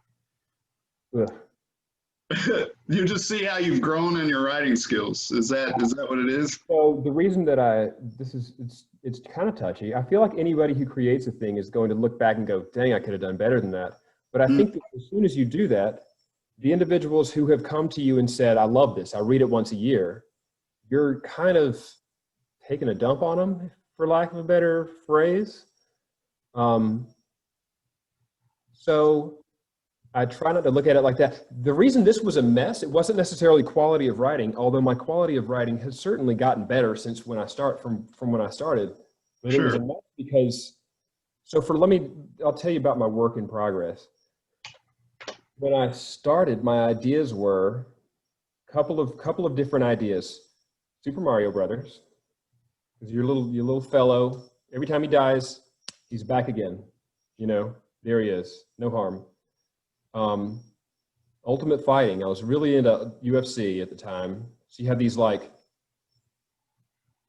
Speaker 2: Ugh.
Speaker 1: You just see how you've grown in your writing skills. Is that what it is?
Speaker 2: So the reason that it's kind of touchy. I feel like anybody who creates a thing is going to look back and go, dang, I could have done better than that. But I think that as soon as you do that, the individuals who have come to you and said, I love this, I read it once a year, you're kind of taking a dump on them, for lack of a better phrase. So I try not to look at it like that. The reason this was a mess, it wasn't necessarily quality of writing, although my quality of writing has certainly gotten better since when I from when I started. But it was a mess because, I'll tell you about my work in progress. When I started, my ideas were a couple of different ideas. Super Mario Brothers, because your little fellow, every time he dies, he's back again. You know, there he is, no harm. Ultimate Fighting. I was really into UFC at the time. So you have these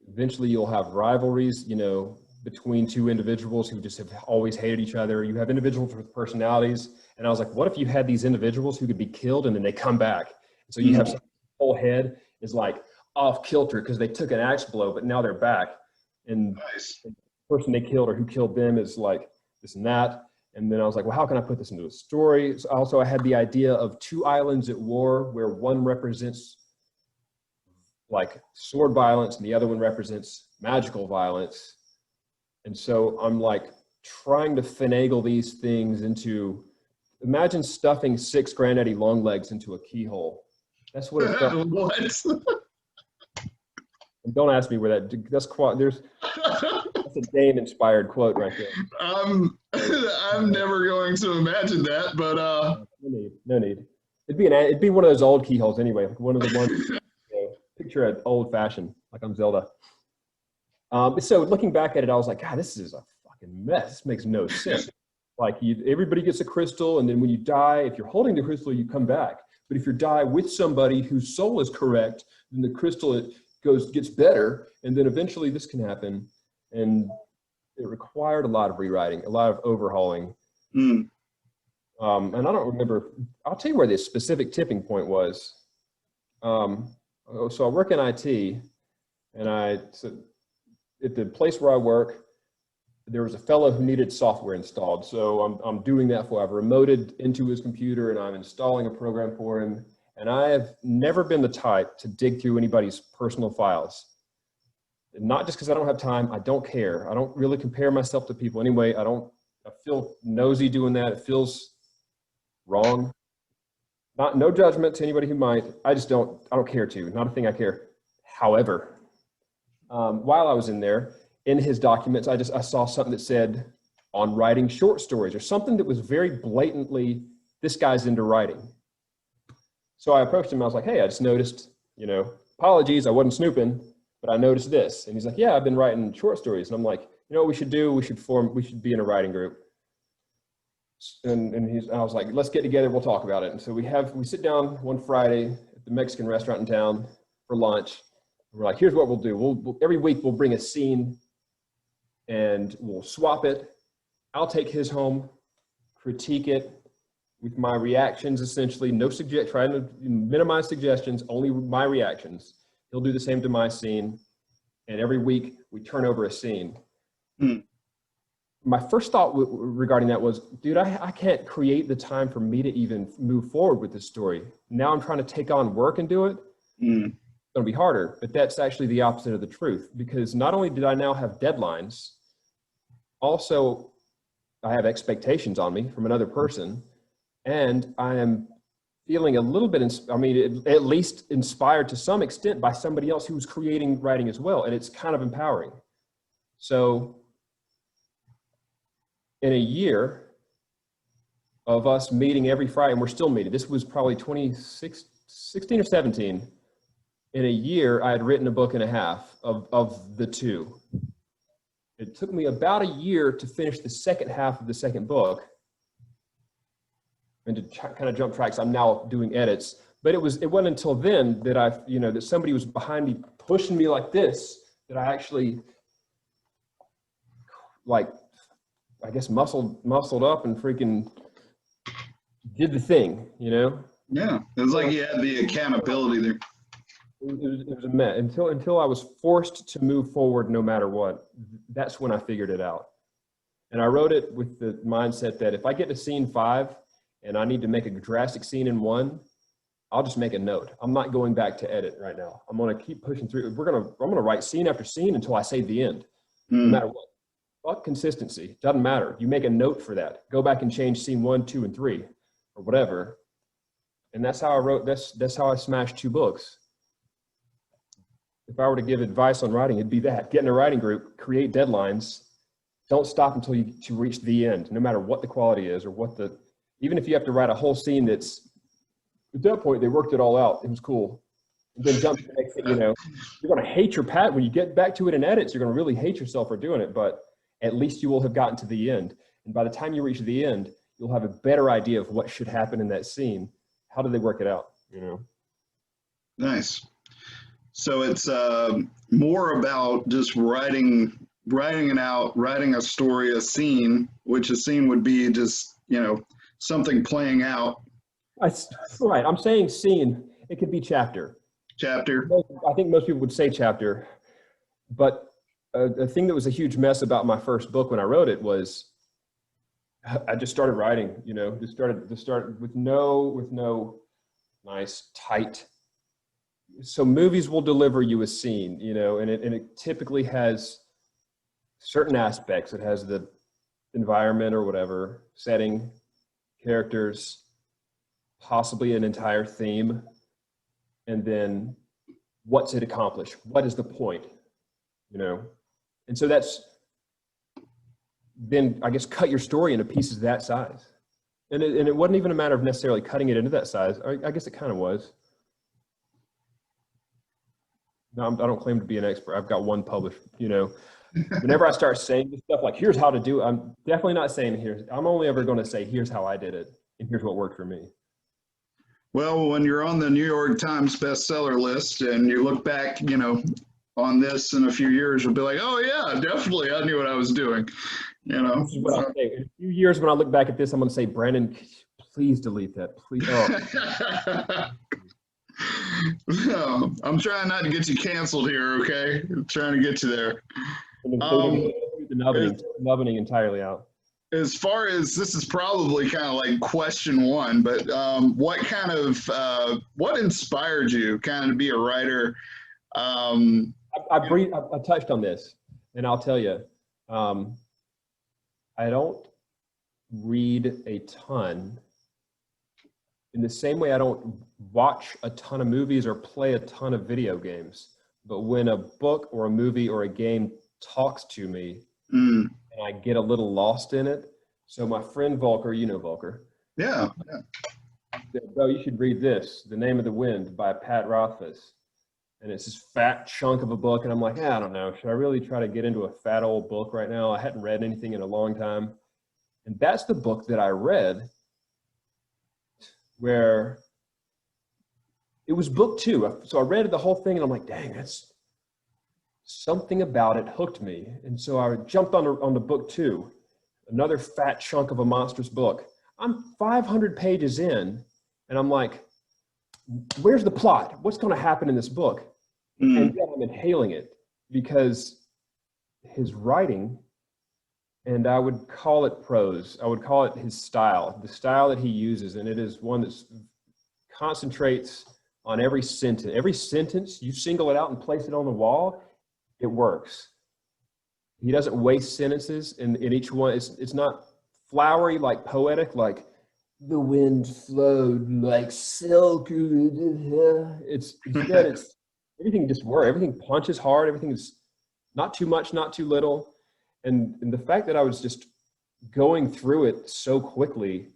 Speaker 2: eventually you'll have rivalries, you know, between two individuals who just have always hated each other. You have individuals with personalities. And I was like, what if you had these individuals who could be killed and then they come back? So you have whole head is like off kilter because they took an axe blow, but now they're back. And the person they killed or who killed them is like this and that. And then I was like, well, how can I put this into a story? So also, I had the idea of two islands at war where one represents like sword violence and the other one represents magical violence. And so I'm like trying to finagle these things into, imagine stuffing 6 Granddaddy Longlegs into a keyhole. That's what it felt.
Speaker 1: What?
Speaker 2: Don't ask me where that's a Dane inspired quote right there.
Speaker 1: I'm never going to imagine that, but
Speaker 2: no need. It'd be one of those old keyholes anyway, like one of the ones. You know, picture an old fashioned, like I'm Zelda. So looking back at it, I was like, God, this is a fucking mess. This makes no sense. Like everybody gets a crystal, and then when you die, if you're holding the crystal, you come back. But if you die with somebody whose soul is correct, then the crystal gets better, and then eventually this can happen. And it required a lot of rewriting, a lot of overhauling. And I don't remember, I'll tell you where the specific tipping point was. So I work in IT, and so at the place where I work, there was a fellow who needed software installed. So I'm doing that for him. I've remoted into his computer and I'm installing a program for him. And I have never been the type to dig through anybody's personal files. Not just because I don't have time, I don't care. I don't really compare myself to people anyway. I feel nosy doing that. It feels wrong. No judgment to anybody who might. I don't care to, not a thing I care. However, while I was in there, in his documents, I saw something that said on writing short stories or something that was very blatantly, this guy's into writing. So I approached him. I was like, hey, I just noticed, you know, apologies, I wasn't snooping, but I noticed this. And he's like, yeah, I've been writing short stories. And I'm like, you know what we should do? We should be in a writing group. And I was like, let's get together. We'll talk about it. And so we sit down one Friday at the Mexican restaurant in town for lunch. We're like, here's what we'll do. Every week we'll bring a scene and we'll swap it. I'll take his home, critique it with my reactions, essentially. Trying to minimize suggestions, only my reactions. He'll do the same to my scene. And every week we turn over a scene. My first thought regarding that was, dude, I can't create the time for me to even move forward with this story. Now I'm trying to take on work and do it. It's going to be harder, but that's actually the opposite of the truth, because not only did I now have deadlines, also I have expectations on me from another person, and I am feeling a little bit, at least inspired to some extent by somebody else who's creating writing as well. And it's kind of empowering. So in a year of us meeting every Friday, and we're still meeting, this was probably 2016 or 17. in a year, I had written a book and a half of the two. It took me about a year to finish the second half of the second book. And to kind of jump tracks, I'm now doing edits. But it wasn't until then that that somebody was behind me pushing me like this, that I actually, like, I guess muscled up and freaking did the thing,
Speaker 1: Yeah, it was like you had the accountability there.
Speaker 2: It was a mess until I was forced to move forward no matter what. That's when I figured it out. And I wrote it with the mindset that if I get to scene 5 and I need to make a drastic scene in 1, I'll just make a note. I'm not going back to edit right now. I'm going to keep pushing through. I'm going to write scene after scene until I say the end, no matter what. Fuck consistency. Doesn't matter. You make a note for that. Go back and change scene 1, 2, and 3 or whatever. And that's how I wrote. That's how I smashed 2 books. If I were to give advice on writing, it'd be that. Get in a writing group, create deadlines. Don't stop until you reach the end, no matter what the quality is or even if you have to write a whole scene that's, at that point, they worked it all out. It was cool. And then jump to the next thing, you're going to hate your path. When you get back to it in edits, you're going to really hate yourself for doing it, but at least you will have gotten to the end. And by the time you reach the end, you'll have a better idea of what should happen in that scene. How did they work it out,
Speaker 1: Nice. So it's more about just writing it out, writing a story, a scene, which a scene would be just, something playing out.
Speaker 2: Right. I'm saying scene. It could be chapter.
Speaker 1: Chapter.
Speaker 2: I think most people would say chapter. But a thing that was a huge mess about my first book when I wrote it was I just started writing, just started with no nice, tight. So movies will deliver you a scene, and it typically has certain aspects. It has the environment or whatever, setting, characters, possibly an entire theme, and then what's it accomplish? What is the point? And so that's then, I guess, cut your story into pieces that size. And it wasn't even a matter of necessarily cutting it into that size. I guess it kind of was. No, I don't claim to be an expert. I've got one published, Whenever I start saying this stuff, like, here's how to do it, I'm definitely not saying I'm only ever going to say, here's how I did it, and here's what worked for me.
Speaker 1: Well, when you're on the New York Times bestseller list and you look back, on this in a few years, you'll be like, oh yeah, definitely, I knew what I was doing,
Speaker 2: This is what I'll say. In a few years, when I look back at this, I'm going to say, Brandon, please delete that. Please. Oh.
Speaker 1: No, I'm trying not to get you canceled here, okay? I'm trying to get you there.
Speaker 2: The nubbening entirely out.
Speaker 1: As far as, this is probably kind of like question 1, but what inspired you kind of to be a writer?
Speaker 2: I touched on this, and I'll tell you, I don't read a ton. In the same way, I don't watch a ton of movies or play a ton of video games. But when a book or a movie or a game talks to me, and I get a little lost in it. So my friend Volker, Volker.
Speaker 1: Yeah.
Speaker 2: Said, bro, you should read this, The Name of the Wind by Pat Rothfuss. And it's this fat chunk of a book. And I'm like, I don't know. Should I really try to get into a fat old book right now? I hadn't read anything in a long time. And that's the book that I read, where it was book 2. So I read the whole thing and I'm like, dang, that's something about it hooked me. And so I jumped on the book 2, another fat chunk of a monstrous book. I'm 500 pages in and I'm like, where's the plot? What's going to happen in this book? And yet I'm inhaling it because his writing, and I would call it prose. I would call it his style, the style that he uses. And it is one that concentrates on every sentence. Every sentence, you single it out and place it on the wall, it works. He doesn't waste sentences in each one. It's not flowery, like poetic, like the wind flowed like silk. It's good. It's everything just works. Everything punches hard. Everything is not too much, not too little. And the fact that I was just going through it so quickly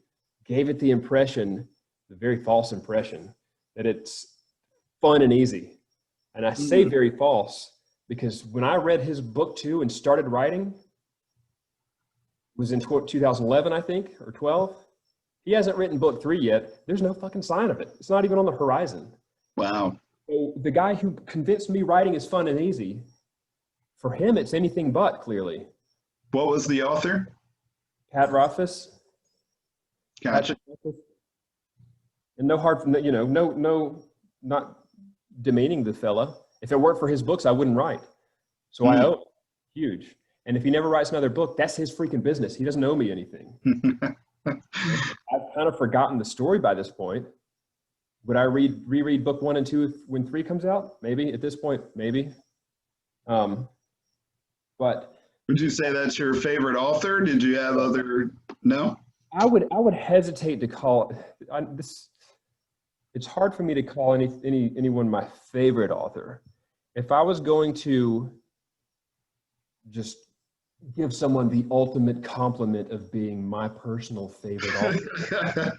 Speaker 2: gave it the impression, the very false impression, that it's fun and easy. And I say very false because when I read his book 2 and started writing, was in 2011, I think, or 12. He hasn't written book 3 yet. There's no fucking sign of it. It's not even on the horizon.
Speaker 1: Wow.
Speaker 2: So the guy who convinced me writing is fun and easy, for him, it's anything but, clearly.
Speaker 1: What was the author?
Speaker 2: Pat Rothfuss.
Speaker 1: Gotcha.
Speaker 2: And no hard, you know, no, not demeaning the fella. If it weren't for his books, I wouldn't write. So I owe him. Huge. And if he never writes another book, that's his freaking business. He doesn't owe me anything. I've kind of forgotten the story by this point. Would I reread book 1 and 2 when 3 comes out? Maybe at this point, maybe. But
Speaker 1: would you say that's your favorite author? Did you have other? No.
Speaker 2: I would hesitate to call this. It's hard for me to call anyone my favorite author. If I was going to just give someone the ultimate compliment of being my personal favorite author.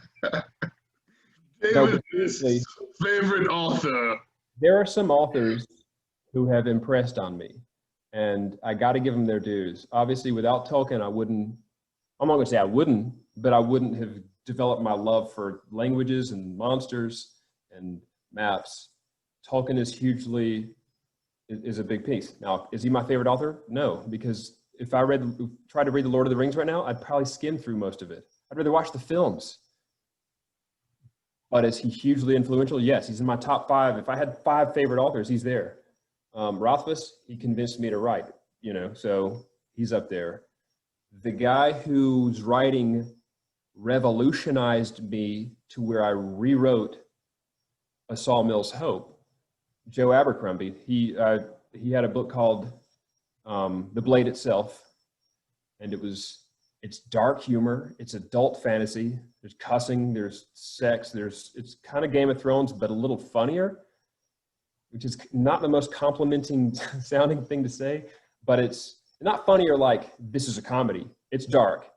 Speaker 1: David's favorite author.
Speaker 2: There are some authors who have impressed on me, and I got to give them their dues. Obviously, without Tolkien, I'm not going to say I wouldn't, but I wouldn't have developed my love for languages and monsters and maps. Tolkien is a big piece. Now, is he my favorite author? No, because if I tried to read The Lord of the Rings right now, I'd probably skim through most of it. I'd rather watch the films. But is he hugely influential? Yes, he's in my top 5. If I had 5 favorite authors, he's there. Rothfuss, he convinced me to write, you know, so he's up there. The guy whose writing revolutionized me to where I rewrote A Sawmill's Hope, Joe Abercrombie. He had a book called The Blade Itself, and it's dark humor, it's adult fantasy, there's cussing, there's sex, it's kind of Game of Thrones, but a little funnier, which is not the most complimenting sounding thing to say, but it's not funnier like this is a comedy, it's dark.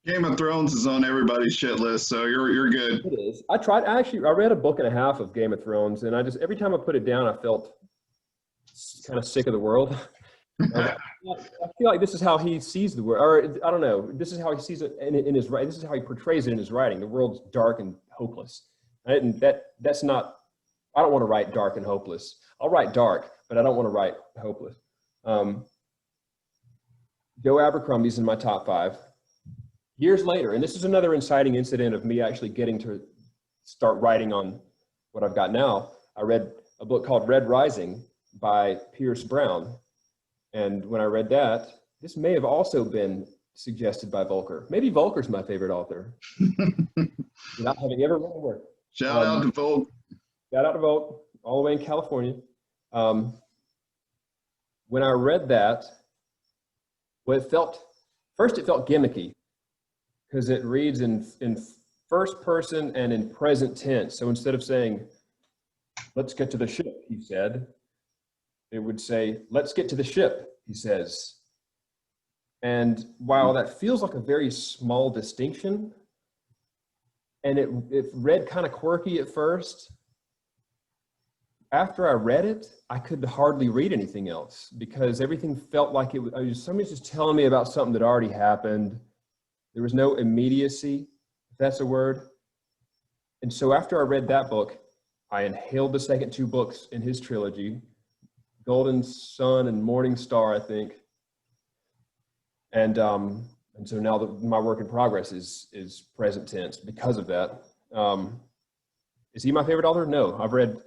Speaker 1: Game of Thrones is on everybody's shit list, so you're good.
Speaker 2: It is. I read a book and a half of Game of Thrones, and every time I put it down, I felt kind of sick of the world. I feel like this is how he sees the world, or I don't know. This is how he sees it in his writing. This is how he portrays it in his writing. The world's dark and hopeless. And that's not. I don't want to write dark and hopeless. I'll write dark, but I don't want to write hopeless. Joe Abercrombie's in my top 5. Years later, and this is another inciting incident of me actually getting to start writing on what I've got now. I read a book called Red Rising by Pierce Brown. And when I read that, this may have also been suggested by Volker. Maybe Volker's my favorite author. Without having ever read a word.
Speaker 1: Shout out to Volk.
Speaker 2: Shout out to Volk, all the way in California. When I read that, well, it felt gimmicky because it reads in first person and in present tense. So instead of saying, let's get to the ship, he said, it would say, let's get to the ship, he says. And while that feels like a very small distinction, and it read kind of quirky at first, after I read it, I could hardly read anything else because everything felt like somebody's just telling me about something that already happened. There was no immediacy, if that's a word. And so after I read that book, I inhaled the second 2 books in his trilogy, Golden Sun and Morning Star, I think. And so now my work in progress is present tense because of that. Is he my favorite author? No, I've read,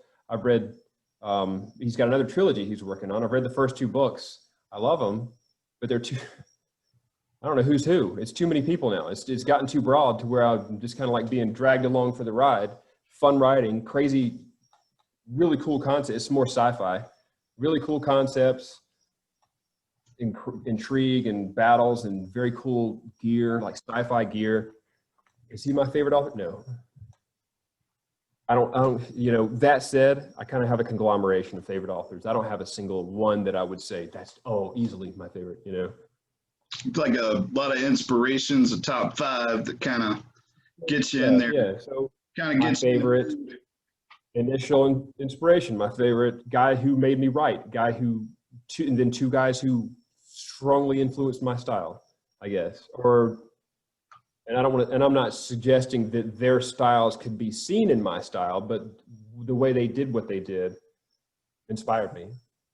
Speaker 2: he's got another trilogy he's working on. I've read the first 2 books. I love them, but they're too, I don't know who's who. It's too many people now. It's gotten too broad to where I'm just kind of like being dragged along for the ride. Fun writing, crazy, really cool concepts. It's more sci-fi. Really cool concepts, intrigue and battles and very cool gear, like sci-fi gear. Is he my favorite author? No. I don't, you know, that said, I kind of have a conglomeration of favorite authors. I don't have a single one that I would say that's, easily my favorite, you know.
Speaker 1: It's like a lot of inspirations, a top 5 that kind of gets you in there.
Speaker 2: Yeah, so
Speaker 1: kind of gets
Speaker 2: favorite initial inspiration, my favorite guy who made me write, and then two guys who strongly influenced my style, I guess. And I'm not suggesting that their styles could be seen in my style, but the way they did what they did inspired me.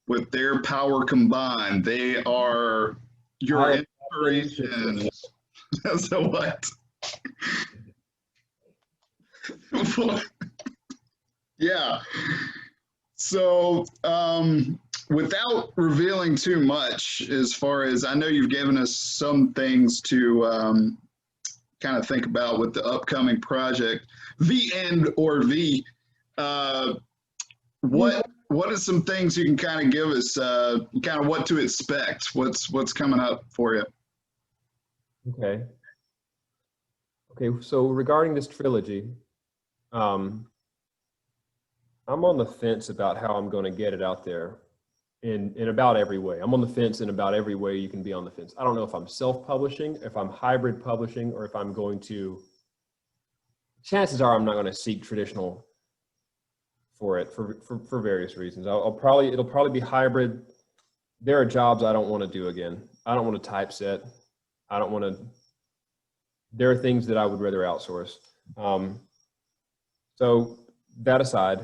Speaker 1: With their power combined, they are your inspiration. So what? Yeah. So, without revealing too much, as far as I know, you've given us some things to kind of think about with the upcoming project, V and or V. What are some things you can kind of give us, kind of what to expect? What's coming up for you?
Speaker 2: Okay. So regarding this trilogy, I'm on the fence about how I'm going to get it out there in about every way. I'm on the fence in about every way you can be on the fence. I don't know if I'm self-publishing, if I'm hybrid publishing, or if I'm going to, chances are I'm not going to seek traditional for it for various reasons. It'll probably be hybrid. There are jobs I don't want to do again. I don't want to typeset. I don't want to, there are things that I would rather outsource. So that aside,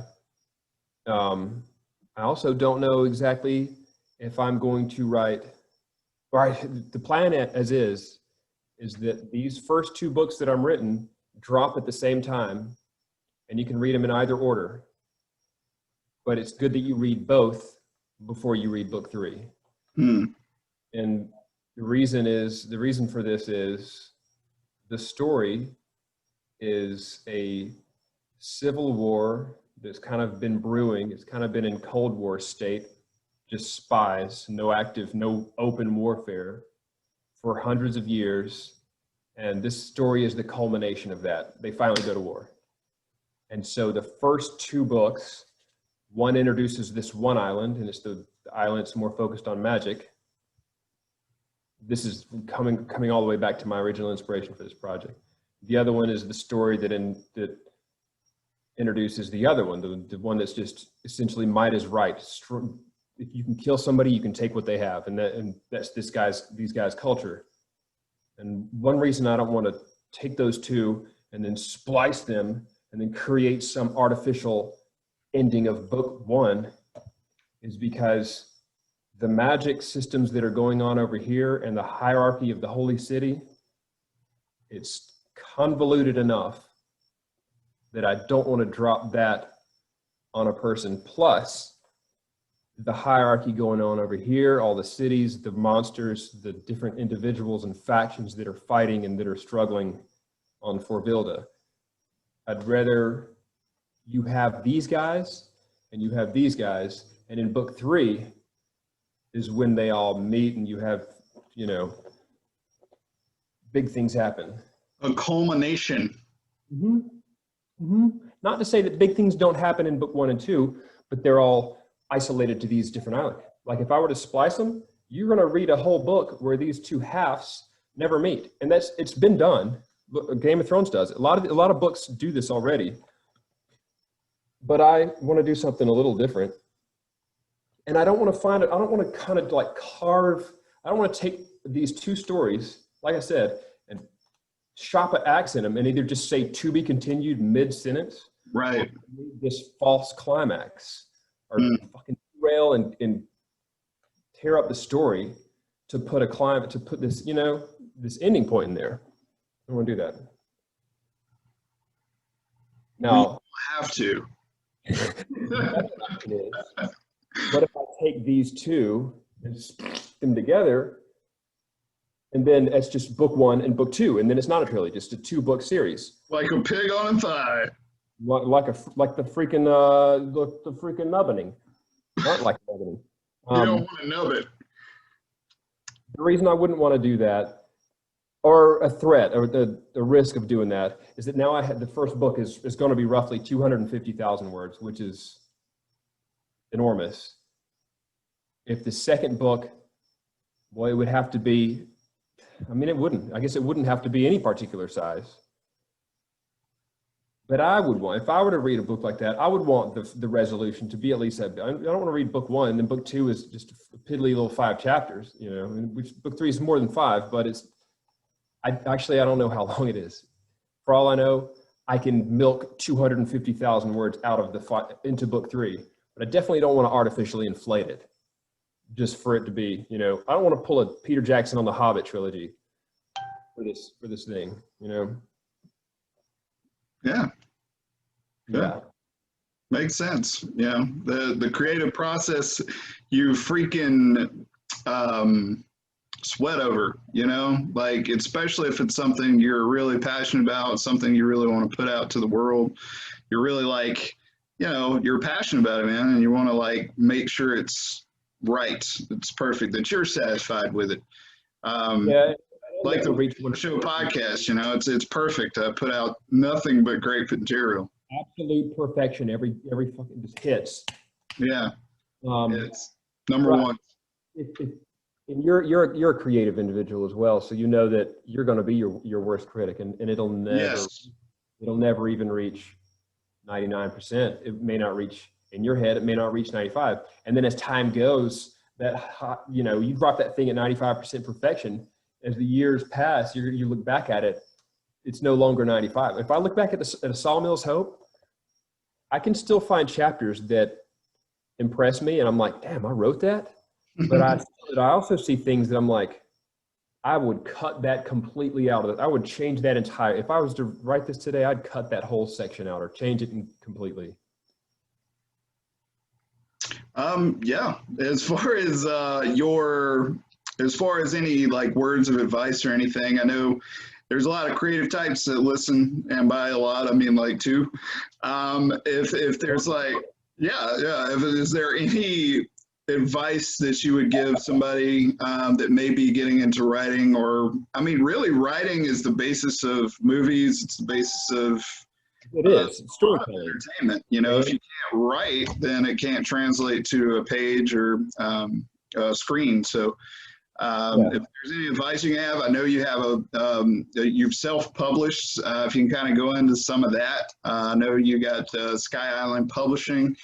Speaker 2: I also don't know exactly if I'm going to write, the plan as is that these first two books that I'm written drop at the same time, and you can read them in either order. But it's good that you read both before you read book 3. And the reason for this is the story is a civil war that's kind of been brewing. It's kind of been in Cold War state, just spies, no open warfare for hundreds of years. And this story is the culmination of that. They finally go to war. And so the first 2 books, one introduces this one island, and it's the island that's more focused on magic. This is coming all the way back to my original inspiration for this project. The other one is the story that introduces the other one, the one that's just essentially might is right. If you can kill somebody, you can take what they have, and that's these guys' culture. And one reason I don't want to take those 2 and then splice them and then create some artificial ending of book 1 is because the magic systems that are going on over here and the hierarchy of the holy city, it's convoluted enough that I don't want to drop that on a person. Plus the hierarchy going on over here, all the cities, the monsters, the different individuals and factions that are fighting and that are struggling on Forvilda. I'd rather you have these guys and you have these guys, and in book 3 is when they all meet and you have, big things happen.
Speaker 1: A culmination.
Speaker 2: Not to say that big things don't happen in book 1 and 2, but they're all isolated to these different islands. Like if I were to splice them, you're going to read a whole book where these 2 halves never meet. And it's been done. Game of Thrones does it. A lot of books do this already. But I want to do something a little different. And I don't want to kind of like carve, I don't want to take these 2 stories, like I said, and shop an axe in them and either just say to be continued mid-sentence.
Speaker 1: Right.
Speaker 2: This false climax or fucking derail and tear up the story to put this, this ending point in there. I don't want to do that. Now,
Speaker 1: we have to.
Speaker 2: What if I take these 2 and stick them together, and then it's just book 1 and book 2, and then it's not a trilogy, just a 2-book series.
Speaker 1: Like a pig on a thigh.
Speaker 2: Like the freaking nubbening. Not like nubbening.
Speaker 1: You don't want to nub it.
Speaker 2: The reason I wouldn't want to do that, or a threat, or the risk of doing that, is that now the first book is going to be roughly 250,000 words, which is enormous. If the second book, it would have to be, I guess it wouldn't have to be any particular size. But I would want, if I were to read a book like that, I would want the resolution to be at least, I don't want to read book 1, and then book 2 is just a piddly little 5 chapters, you know, and book 3 is more than 5, but I don't know how long it is. For all I know, I can milk 250,000 words out of into book 3, but I definitely don't want to artificially inflate it just for it to be, you know, I don't want to pull a Peter Jackson on the Hobbit trilogy for this thing, you know?
Speaker 1: Yeah.
Speaker 2: Yeah.
Speaker 1: Makes sense. Yeah. The creative process, you freaking sweat over, you know, like, especially if it's something you're really passionate about, something you really want to put out to the world. You're really like, you know, you're passionate about it, man, and you want to like make sure it's right, it's perfect, that you're satisfied with it.
Speaker 2: Yeah.
Speaker 1: Like the show podcast, you know, it's perfect. I put out nothing but great material.
Speaker 2: Absolute perfection. Every fucking just hits.
Speaker 1: Yeah. It's number one.
Speaker 2: And you're a creative individual as well, so you know that you're going to be your worst critic, and it'll never even reach 99%. It may not reach in your head. It may not reach 95. And then as time goes, that, you know, you drop that thing at 95% perfection. As the years pass, you look back at it, it's no longer 95. If I look back at a Sawmills Hope, I can still find chapters that impress me, and I'm like, damn, I wrote that. But I also see things that I'm like, I would cut that completely out of it. I would change that entire. If I was to write this today, I'd cut that whole section out or change it completely.
Speaker 1: Yeah. As far as any like words of advice or anything, I know there's a lot of creative types that listen, and by a lot, I mean like 2. If there's like, is there any advice that you would give somebody that may be getting into writing? Or, I mean, really, writing is the basis of movies. It's the basis of
Speaker 2: storytelling,
Speaker 1: entertainment. You know, if you can't write, then it can't translate to a page or a screen. So if there's any advice you have, I know you have you've self-published. If you can kind of go into some of that. I know you got Sky Island Publishing.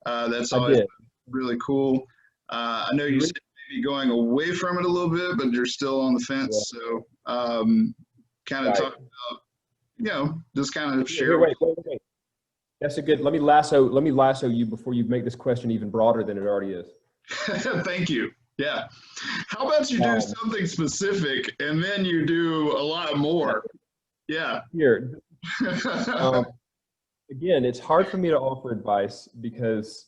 Speaker 1: That's always really cool. I know you said maybe going away from it a little bit, but you're still on the fence. So kind of talk about, you know, just kind of share.
Speaker 2: Wait. That's a good, let me lasso you before you make this question even broader than it already is.
Speaker 1: Thank you. Yeah. How about you do something specific and then you do a lot more? Yeah.
Speaker 2: Here. Again, it's hard for me to offer advice because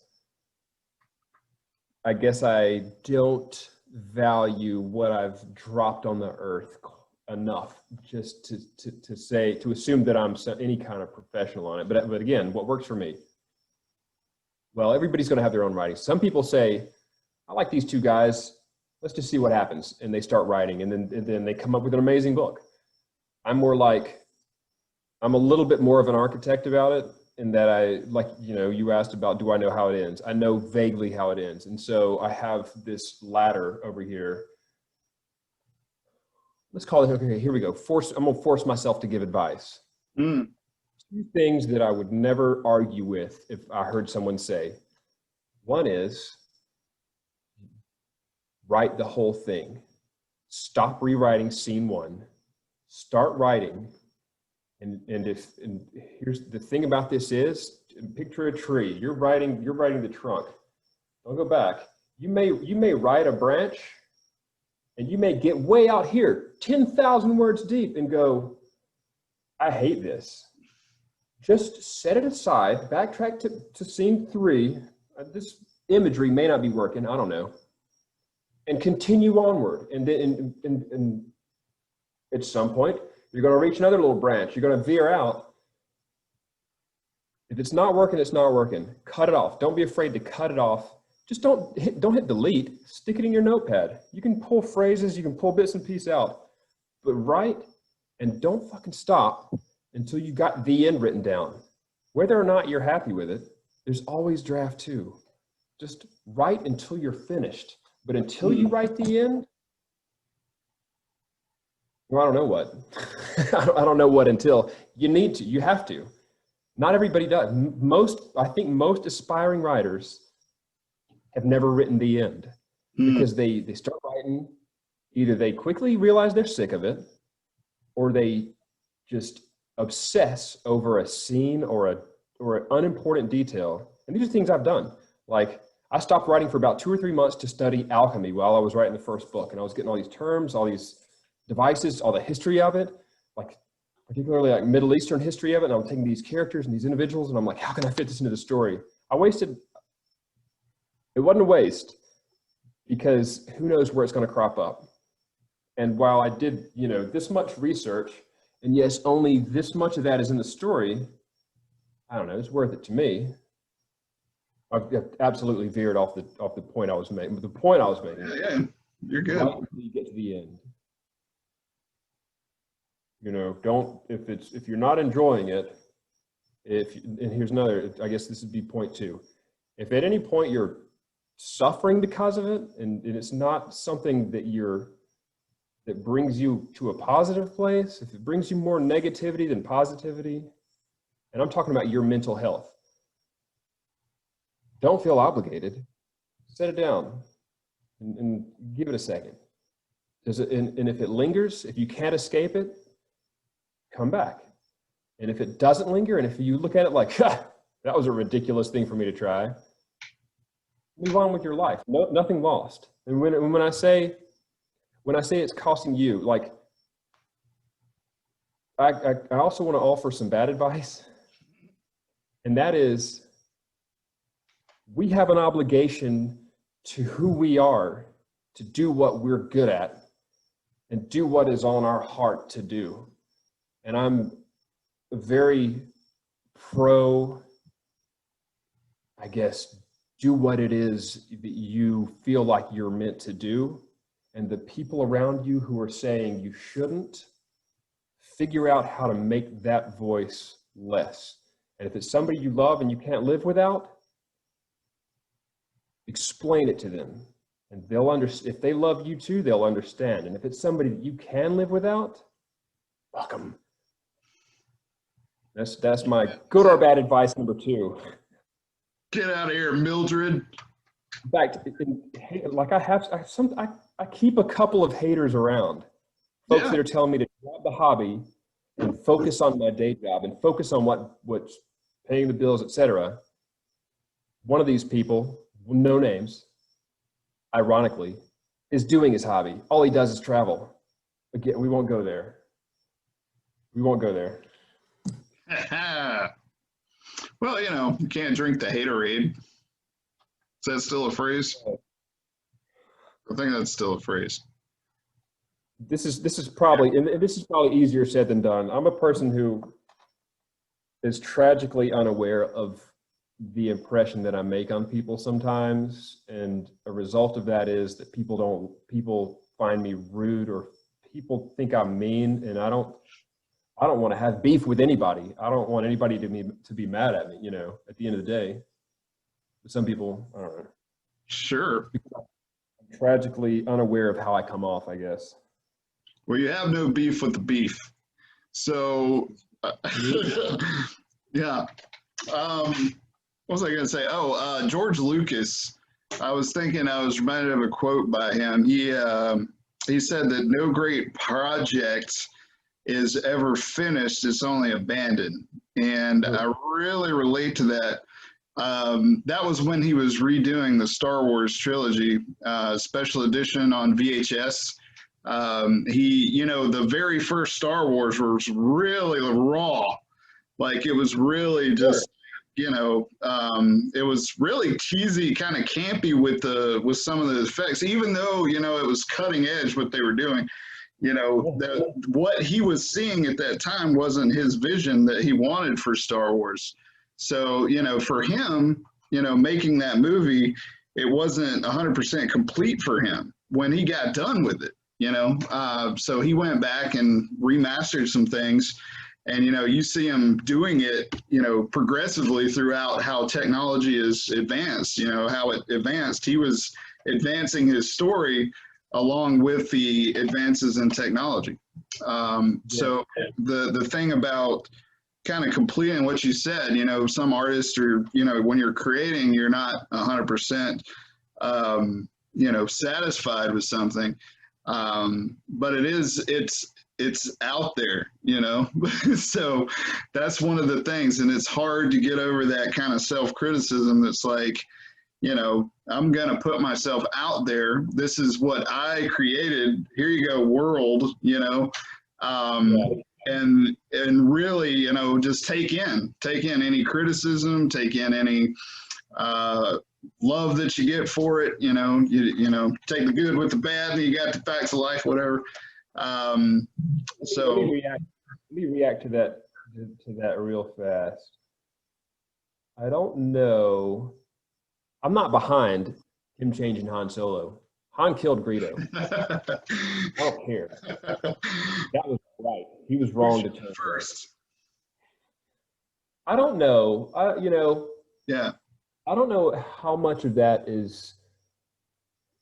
Speaker 2: I guess I don't value what I've dropped on the earth enough just to assume that I'm any kind of professional on it. But again, what works for me? Well, everybody's going to have their own writing. Some people say, I like these 2 guys. Let's just see what happens. And they start writing, and then they come up with an amazing book. I'm more like, I'm a little bit more of an architect about it, in that I, like, you know, you asked about, do I know how it ends? I know vaguely how it ends. And so I have this ladder over here. Let's call it, okay, here we go. I'm going to force myself to give advice. 2 things that I would never argue with if I heard someone say. One is, write the whole thing. Stop rewriting scene 1. Start writing. And here's the thing about this is, picture a tree. You're writing the trunk. Don't go back. You may write a branch, and you may get way out here, 10,000 words deep, and go, I hate this. Just set it aside, backtrack to scene 3. This imagery may not be working, I don't know. And continue onward. And then and at some point, you're going to reach another little branch. You're going to veer out. If it's not working, it's not working. Cut it off. Don't be afraid to cut it off. Just don't hit delete. Stick it in your notepad. You can pull phrases. You can pull bits and pieces out. But write, and don't fucking stop until you got the end written down. Whether or not you're happy with it, there's always draft 2. Just write until you're finished. But until you write the end, well, I don't know what. I don't know what until. You need to. You have to. Not everybody does. I think most aspiring writers have never written the end because they start writing, either they quickly realize they're sick of it, or they just obsess over a scene or an unimportant detail. And these are things I've done. Like, I stopped writing for about 2 or 3 months to study alchemy while I was writing the first book. And I was getting all these terms, all these devices, all the history of it, like particularly like Middle Eastern history of it. And I'm taking these characters and these individuals, and I'm like, how can I fit this into the story? It wasn't a waste, because who knows where it's going to crop up. And while I did, this much research, and yes, only this much of that is in the story, I don't know, it's worth it to me. I've absolutely veered off the point I was making. But the point I was making,
Speaker 1: yeah, you're good.
Speaker 2: Right until you get to the end. If you're not enjoying it, and here's another, I guess this would be point 2. If at any point you're suffering because of it, and it's not something that brings you to a positive place, if it brings you more negativity than positivity, and I'm talking about your mental health, don't feel obligated. Set it down and give it a second. And if it lingers, if you can't escape it, come back. And if it doesn't linger, and if you look at it like, that was a ridiculous thing for me to try, move on with your life. No, nothing lost. And when I say it's costing you, like, I also want to offer some bad advice, and that is, we have an obligation to who we are to do what we're good at and do what is on our heart to do. And I'm very pro, I guess, do what it is that you feel like you're meant to do. And the people around you who are saying you shouldn't, figure out how to make that voice less. And if it's somebody you love and you can't live without, explain it to them, and they'll understand. If they love you too, they'll understand. And if it's somebody that you can live without, welcome. That's my good or bad advice number 2.
Speaker 1: Get out of here, Mildred.
Speaker 2: In fact, like I keep a couple of haters around, folks that are telling me to drop the hobby and focus on my day job and focus on what's paying the bills, etc. One of these people, no names, ironically, is doing his hobby. All he does is travel. Again, we won't go there. We won't go there.
Speaker 1: Well, you can't drink the haterade. Is that still a phrase? I think that's still a phrase.
Speaker 2: This is probably easier said than done. I'm a person who is tragically unaware of the impression that I make on people sometimes, and a result of that is that people find me rude, or people think I'm mean, and I don't want to have beef with anybody. I don't want anybody to be mad at me, at the end of the day. But some people, I don't know.
Speaker 1: Sure.
Speaker 2: I'm tragically unaware of how I come off, I guess.
Speaker 1: Well, you have no beef with the beef. So, yeah. What was I going to say? George Lucas. I was reminded of a quote by him. He said that no great project is ever finished, it's only abandoned. And I really relate to that. That was when he was redoing the Star Wars trilogy, special edition on VHS. The very first Star Wars was really raw. Like, it was really just, it was really cheesy, kind of campy with some of the effects, even though, it was cutting edge what they were doing. What he was seeing at that time wasn't his vision that he wanted for Star Wars. So, for him, making that movie, it wasn't 100% complete for him when he got done with it, so he went back and remastered some things. And, you see him doing it, progressively throughout how technology is advanced, how it advanced. He was advancing his story along with the advances in technology. So the thing about kind of completing what you said, you know, some artists are, you know, when you're creating, you're not 100%, you know, satisfied with something. But it's out there, you know. So that's one of the things, and it's hard to get over that kind of self-criticism. That's like, you know, I'm going to put myself out there. This is what I created. Here you go, world, you know. And really, you know, just take in any criticism, take in any love that you get for it. You know, you know, take the good with the bad, and you got the facts of life, whatever. So
Speaker 2: let me react to that real fast. I don't know. I'm not behind him changing Han Solo. Han killed Greedo. I don't care. That was right. He was wrong to change
Speaker 1: first.
Speaker 2: I don't know. You know.
Speaker 1: Yeah.
Speaker 2: I don't know how much of that is.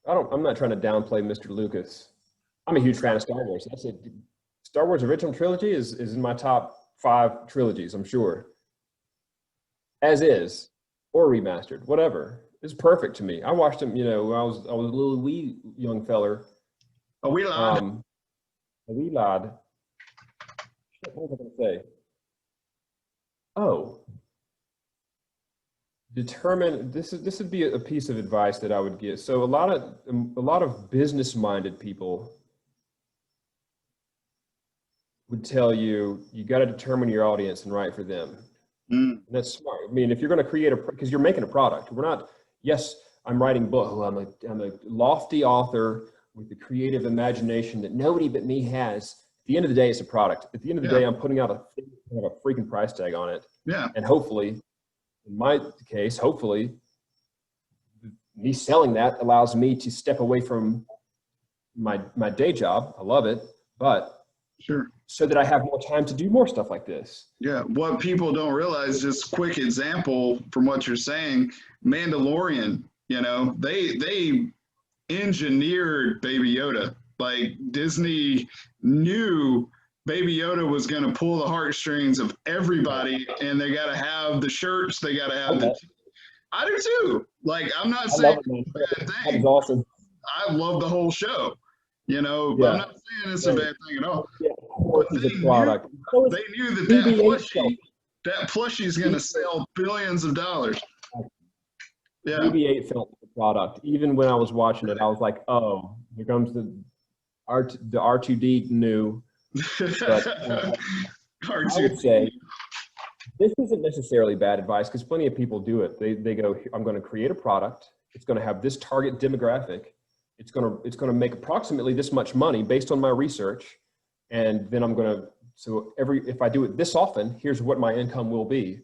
Speaker 2: I'm not trying to downplay Mr. Lucas. I'm a huge fan of Star Wars. That's it. Star Wars original trilogy is in my top 5 trilogies, I'm sure. As is, or remastered, whatever. It's perfect to me. I watched them, you know, when I was a little wee young feller.
Speaker 1: A wee lad.
Speaker 2: A wee lad. Shit, what was I going to say? Oh. Determine, this would be a piece of advice that I would give. So a lot of business-minded people would tell you, you got to determine your audience and write for them. And that's smart. I mean, if you're going to create because you're making a product. We're not, yes, I'm writing book. I'm a lofty author with the creative imagination that nobody but me has. At the end of the day, it's a product. At the end of the day, I'm putting out a freaking price tag on it.
Speaker 1: Yeah.
Speaker 2: And hopefully, in my case, hopefully, me selling that allows me to step away from my day job. I love it, but
Speaker 1: sure,
Speaker 2: so that I have more time to do more stuff like this.
Speaker 1: Yeah, what people don't realize, just quick example from what you're saying, Mandalorian, you know, they engineered Baby Yoda. Like Disney knew Baby Yoda was going to pull the heartstrings of everybody, and they got to have the shirts, they got to have the. I do too. Like, I'm not saying it's a bad thing.
Speaker 2: That was awesome.
Speaker 1: I love the whole show, you know. But I'm not saying it's a bad thing at all.
Speaker 2: Yeah, but they
Speaker 1: knew that plushie is going to sell billions of dollars. Yeah.
Speaker 2: BB-8 felt the product. Even when I was watching it, I was like, "Oh, here comes the R2D new." But, I would say this isn't necessarily bad advice because plenty of people do it. They go, "I'm going to create a product. It's going to have this target demographic. It's going to make approximately this much money based on my research, and then I'm going to if I do it this often, here's what my income will be."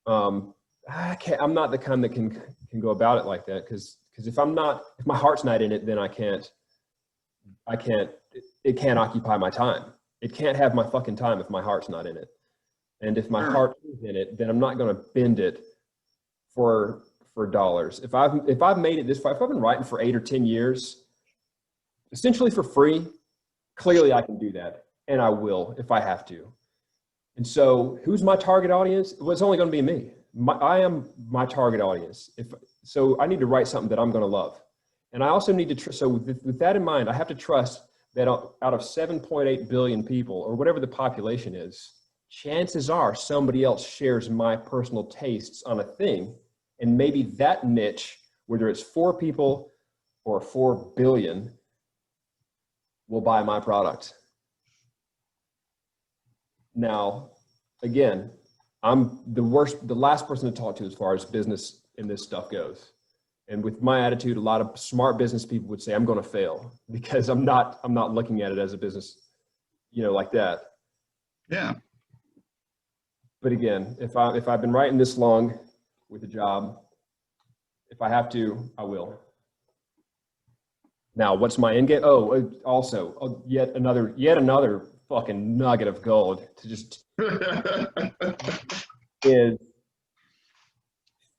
Speaker 2: I'm not the kind that can go about it like that because if my heart's not in it, then it can't occupy my time. It can't have my fucking time if my heart's not in it. And if my heart is in it, then I'm not going to bend it for dollars. If I've made it this far, if I've been writing for 8 or 10 years, essentially for free, clearly I can do that. And I will if I have to. And so who's my target audience? Well, it's only going to be me. I am my target audience. So I need to write something that I'm going to love. And I also need to, so with that in mind, I have to trust that out of 7.8 billion people, or whatever the population is, chances are somebody else shares my personal tastes on a thing. And maybe that niche, whether it's 4 people or 4 billion, will buy my product. Now, again, I'm the last person to talk to as far as business in this stuff goes. And with my attitude, a lot of smart business people would say I'm going to fail because I'm not looking at it as a business, like that.
Speaker 1: Yeah.
Speaker 2: But again, if I've been writing this long with a job, if I have to, I will. Now, what's my end game? Yet another fucking nugget of gold to just is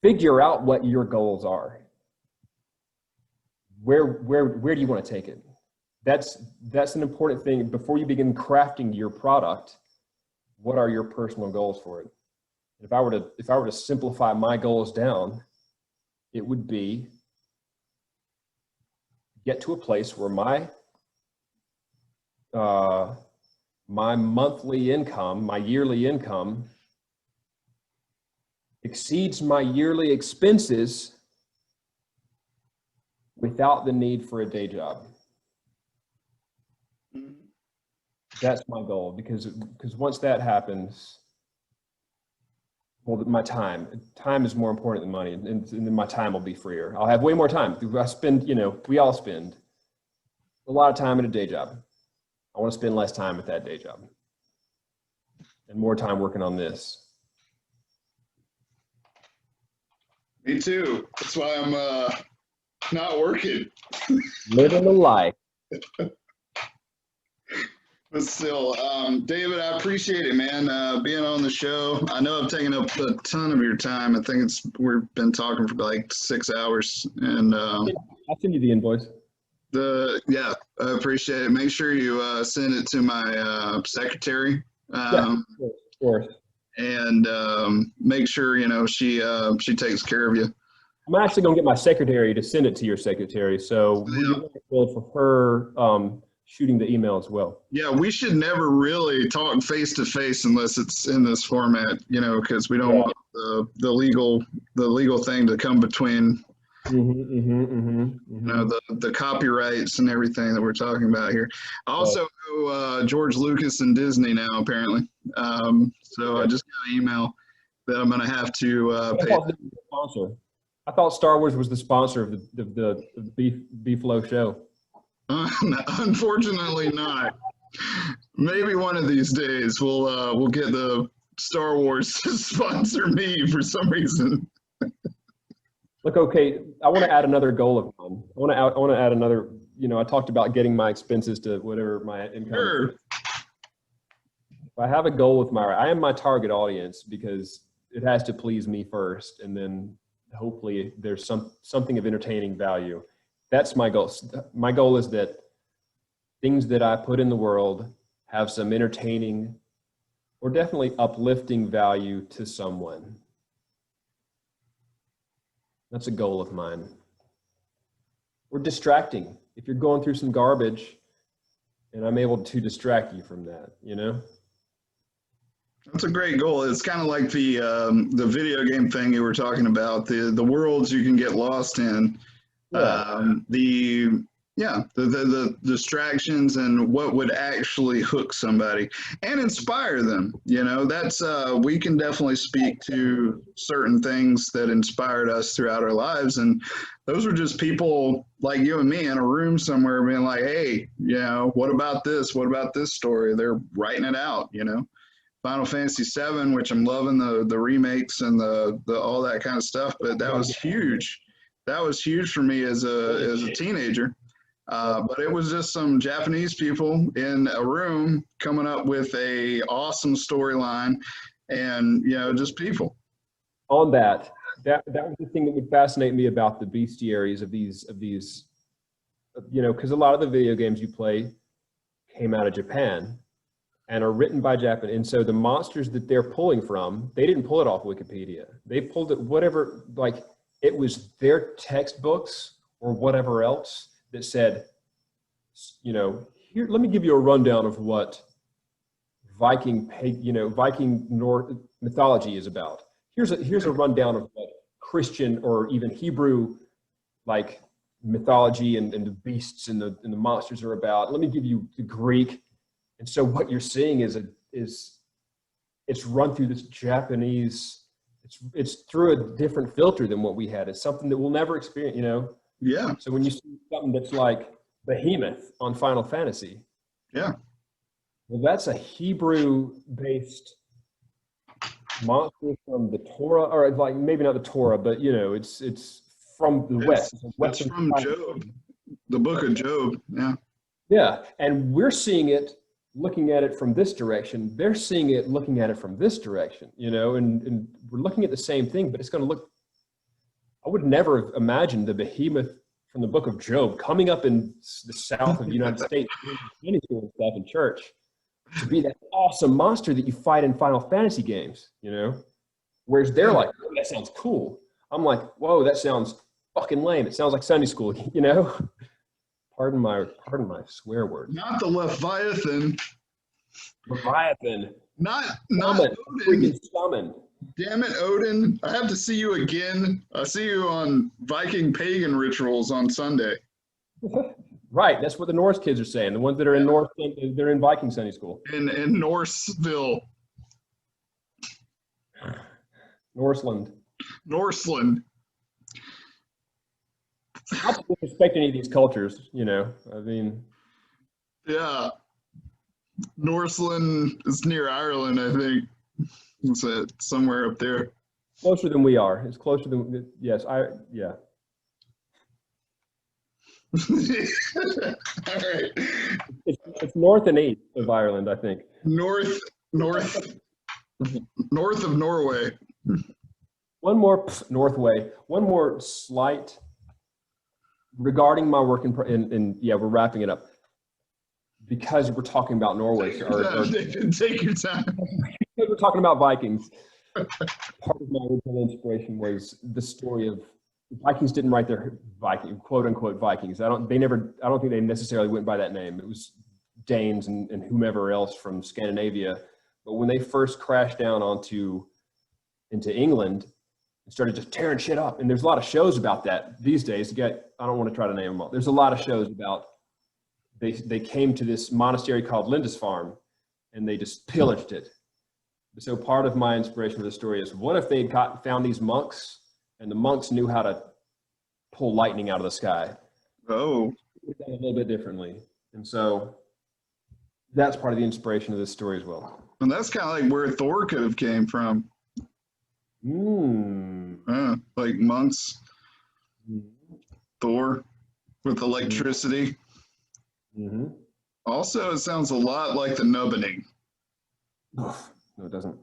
Speaker 2: figure out what your goals are. Where do you want to take it? That's an important thing before you begin crafting your product. what are your personal goals for it? If I were to simplify my goals down, it would be get to a place where my monthly income, my yearly income, exceeds my yearly expenses without the need for a day job. That's my goal, because once that happens, well, my time is more important than money, and then my time will be freer. I'll have way more time. I spend, we all spend a lot of time at a day job. I want to spend less time at that day job and more time working on this.
Speaker 1: Me too. That's why I'm not working.
Speaker 2: Living the life.
Speaker 1: But still, David, I appreciate it, man, being on the show. I know I've taken up a ton of your time. I think we've been talking for like 6 hours, and
Speaker 2: I'll send you the invoice.
Speaker 1: I appreciate it. Make sure you send it to my secretary.
Speaker 2: Of course.
Speaker 1: And make sure she takes care of you.
Speaker 2: I'm actually going to get my secretary to send it to your secretary, so we're going for her shooting the email as well.
Speaker 1: Yeah, we should never really talk face to face unless it's in this format, because we don't want the legal thing to come between the copyrights and everything that we're talking about here. I also know George Lucas and Disney now, apparently. So I just got an email that I'm going to have to pay.
Speaker 2: I thought Star Wars was the sponsor of the B-Flow show.
Speaker 1: Unfortunately not. Maybe one of these days we'll get the Star Wars to sponsor me for some reason.
Speaker 2: Look, okay, I want to add another goal of mine. I want to add another, I talked about getting my expenses to whatever my income is. If I have a goal with I am my target audience, because it has to please me first, and then hopefully there's something of entertaining value. That's my goal. My goal is that things that I put in the world have some entertaining or definitely uplifting value to someone. That's a goal of mine. Or distracting. If you're going through some garbage and I'm able to distract you from that,
Speaker 1: That's a great goal. It's kind of like the video game thing you were talking about, the worlds you can get lost in. The distractions and what would actually hook somebody and inspire them. That's we can definitely speak to certain things that inspired us throughout our lives, and those were just people like you and me in a room somewhere being like, hey, what about this? What about this story? They're writing it out. Final Fantasy VII, which I'm loving the remakes and the all that kind of stuff, but that was huge. That was huge for me as a teenager. But it was just some Japanese people in a room coming up with a awesome storyline, and just people.
Speaker 2: On that was the thing that would fascinate me about the bestiaries of these, because a lot of the video games you play came out of Japan and are written by Japan, and so the monsters that they're pulling from, they didn't pull it off Wikipedia. They pulled it it was their textbooks or whatever else that said, here, let me give you a rundown of what Viking North mythology is about. Here's a rundown of what Christian or even Hebrew mythology and the beasts and the monsters are about. Let me give you the Greek. And so what you're seeing is it's run through this Japanese. It's through a different filter than what we had. It's something that we'll never experience.
Speaker 1: Yeah.
Speaker 2: So when you see something that's like Behemoth on Final Fantasy.
Speaker 1: Yeah.
Speaker 2: Well, that's a Hebrew-based monster from the Torah, or maybe not the Torah, but it's from the West.
Speaker 1: It's from Job, the book of Job. Yeah.
Speaker 2: Yeah, and we're seeing it, looking at it from this direction. They're seeing it, looking at it from this direction. And we're looking at the same thing, but it's going to look. I would never have imagined the Behemoth from the book of Job coming up in the south of the United States, and stuff in church. to be that awesome monster that you fight in Final Fantasy games, you know? Whereas they're like, oh, that sounds cool. I'm like, whoa, that sounds fucking lame. It sounds like Sunday school, you know? Pardon my swear word.
Speaker 1: Not the Leviathan.
Speaker 2: Leviathan.
Speaker 1: Not
Speaker 2: Summon.
Speaker 1: Odin.
Speaker 2: Freaking summon.
Speaker 1: Damn it, Odin. I have to see you again. I see you on Viking pagan rituals on Sunday.
Speaker 2: Right. That's what the Norse kids are saying. The ones that are in North, they're in Viking Sunday school.
Speaker 1: In Norseville.
Speaker 2: Norseland.
Speaker 1: Norseland.
Speaker 2: Not to disrespect any of these cultures, you know. I mean,
Speaker 1: Yeah. Norseland is near Ireland, I think. It's somewhere up there.
Speaker 2: closer than we are. It's closer than, yes, yeah.
Speaker 1: All right.
Speaker 2: It's north and east of Ireland, I think.
Speaker 1: North of Norway.
Speaker 2: One more Northway. One more slight regarding my work in yeah, we're wrapping it up because we're talking about Norway.
Speaker 1: Take your time.
Speaker 2: We're talking about Vikings. Part of my original inspiration was the story of Vikings didn't write their Viking, quote unquote Vikings. I don't think they necessarily went by that name. It was Danes and whomever else from Scandinavia. But when they first crashed down into England and started just tearing shit up, and there's a lot of shows about that these days. I don't want to try to name them all. There's a lot of shows about they came to this monastery called Lindisfarne and they just pillaged it. So part of my inspiration for the story is, what if they'd found these monks and the monks knew how to pull lightning out of the sky?
Speaker 1: Oh.
Speaker 2: A little bit differently. And so that's part of the inspiration of this story as well.
Speaker 1: And that's kind of like where Thor could have came from. Like monks. Thor with electricity.
Speaker 2: Mm-hmm.
Speaker 1: Also, it sounds a lot like the Nubbening.
Speaker 2: No, it doesn't.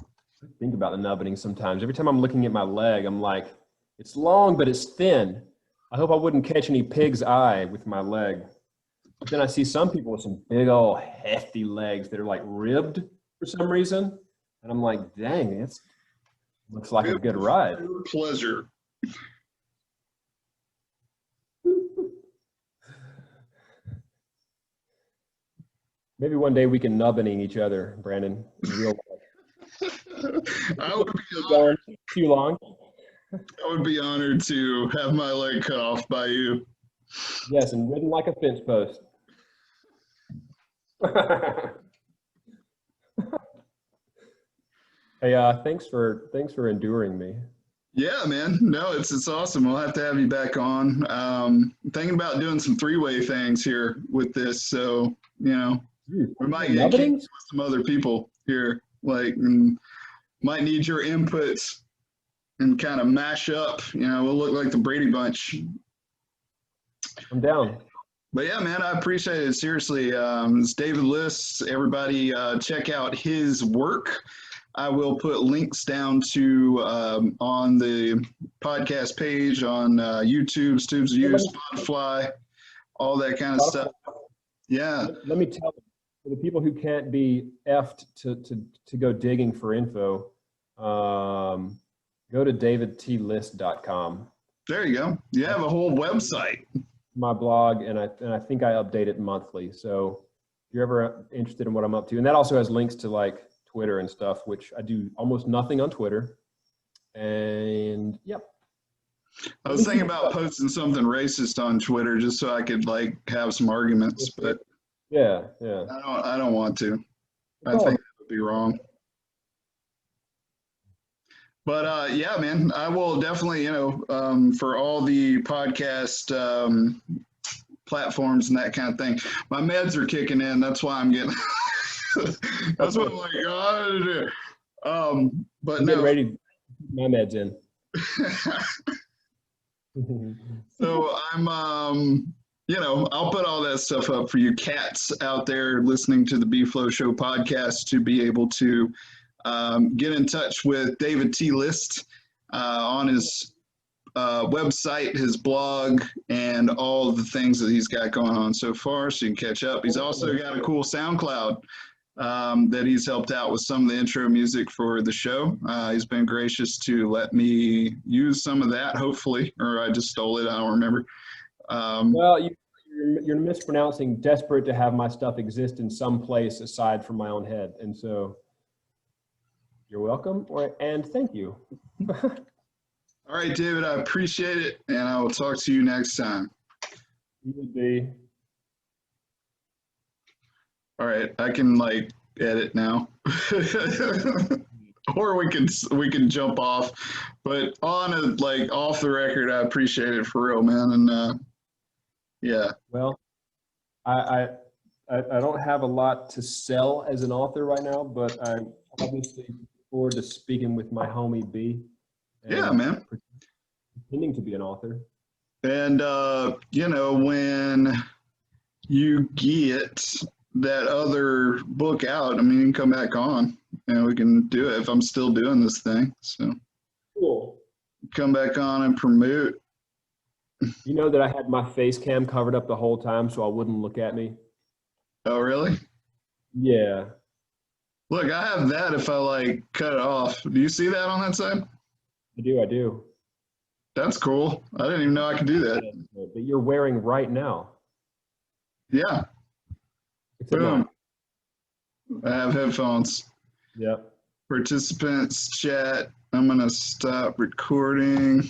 Speaker 2: I think about the Nubbening sometimes. Every time I'm looking at my leg, I'm like, it's long, but it's thin. I hope I wouldn't catch any pig's eye with my leg. But then I see some people with some big old hefty legs that are like ribbed for some reason. And I'm like, dang, it looks like a good ride.
Speaker 1: Pleasure.
Speaker 2: Maybe one day we can Nubbening each other, Brandon. In real life.
Speaker 1: I would be honored.
Speaker 2: Too long.
Speaker 1: I would be honored to have my leg cut off by you.
Speaker 2: Yes, and ridden like a fence post. Hey, thanks for enduring me.
Speaker 1: Yeah, man. No, it's awesome. We'll have to have you back on. Thinking about doing some three-way things here with this, so we might get kinky with some other people here, and might need your input and kind of mash up. We'll look like the Brady Bunch.
Speaker 2: I'm down.
Speaker 1: But yeah, man, I appreciate it. Seriously, it's David Liss. Everybody check out his work. I will put links down to on the podcast page on YouTube, Stoops View, Spotify, all that kind of stuff. Yeah.
Speaker 2: Let me tell you, for the people who can't be effed to go digging for info, go to davidtliss.com.
Speaker 1: There you go. You have a whole website.
Speaker 2: My blog, and I think I update it monthly. So if you're ever interested in what I'm up to, and that also has links to like Twitter and stuff, which I do almost nothing on Twitter. And yep.
Speaker 1: I was thinking about posting something racist on Twitter just so I could have some arguments, but
Speaker 2: yeah.
Speaker 1: I don't want to. I think that would be wrong. But yeah, man, I will definitely, for all the podcast platforms and that kind of thing, my meds are kicking in. That's why I'm getting. That's what I'm like. But
Speaker 2: I'm
Speaker 1: no.
Speaker 2: getting ready to put my meds in.
Speaker 1: So I'm, I'll put all that stuff up for you cats out there listening to the B-Flow Show podcast to be able to get in touch with David T. List on his website, his blog, and all of the things that he's got going on so far, so you can catch up. He's also got a cool SoundCloud that he's helped out with some of the intro music for the show. He's been gracious to let me use some of that, hopefully, or I just stole it. I don't remember.
Speaker 2: Well, you're mispronouncing desperate to have my stuff exist in some place aside from my own head. And so you're welcome, and thank you.
Speaker 1: All right, David, I appreciate it, and I will talk to you next time.
Speaker 2: You would be.
Speaker 1: All right, I can like edit now. Or we can jump off, but on a like off the record, I appreciate it for real, man. And yeah.
Speaker 2: Well, I don't have a lot to sell as an author right now, but I'm obviously looking forward to speaking with my homie B.
Speaker 1: Yeah, man.
Speaker 2: Pretending to be an author.
Speaker 1: And you know, when you get that other book out, I mean, you can come back on and we can do it if I'm still doing this thing. So
Speaker 2: cool.
Speaker 1: Come back on and promote.
Speaker 2: You know that I had my face cam covered up the whole time so I wouldn't look at me?
Speaker 1: Oh, really?
Speaker 2: Yeah.
Speaker 1: Look, I have that if I like cut it off. Do you see that on that side?
Speaker 2: I do.
Speaker 1: That's cool. I didn't even know I could do that.
Speaker 2: That you're wearing right now.
Speaker 1: Yeah. Boom. I have headphones.
Speaker 2: Yep.
Speaker 1: Participants chat. I'm going to stop recording.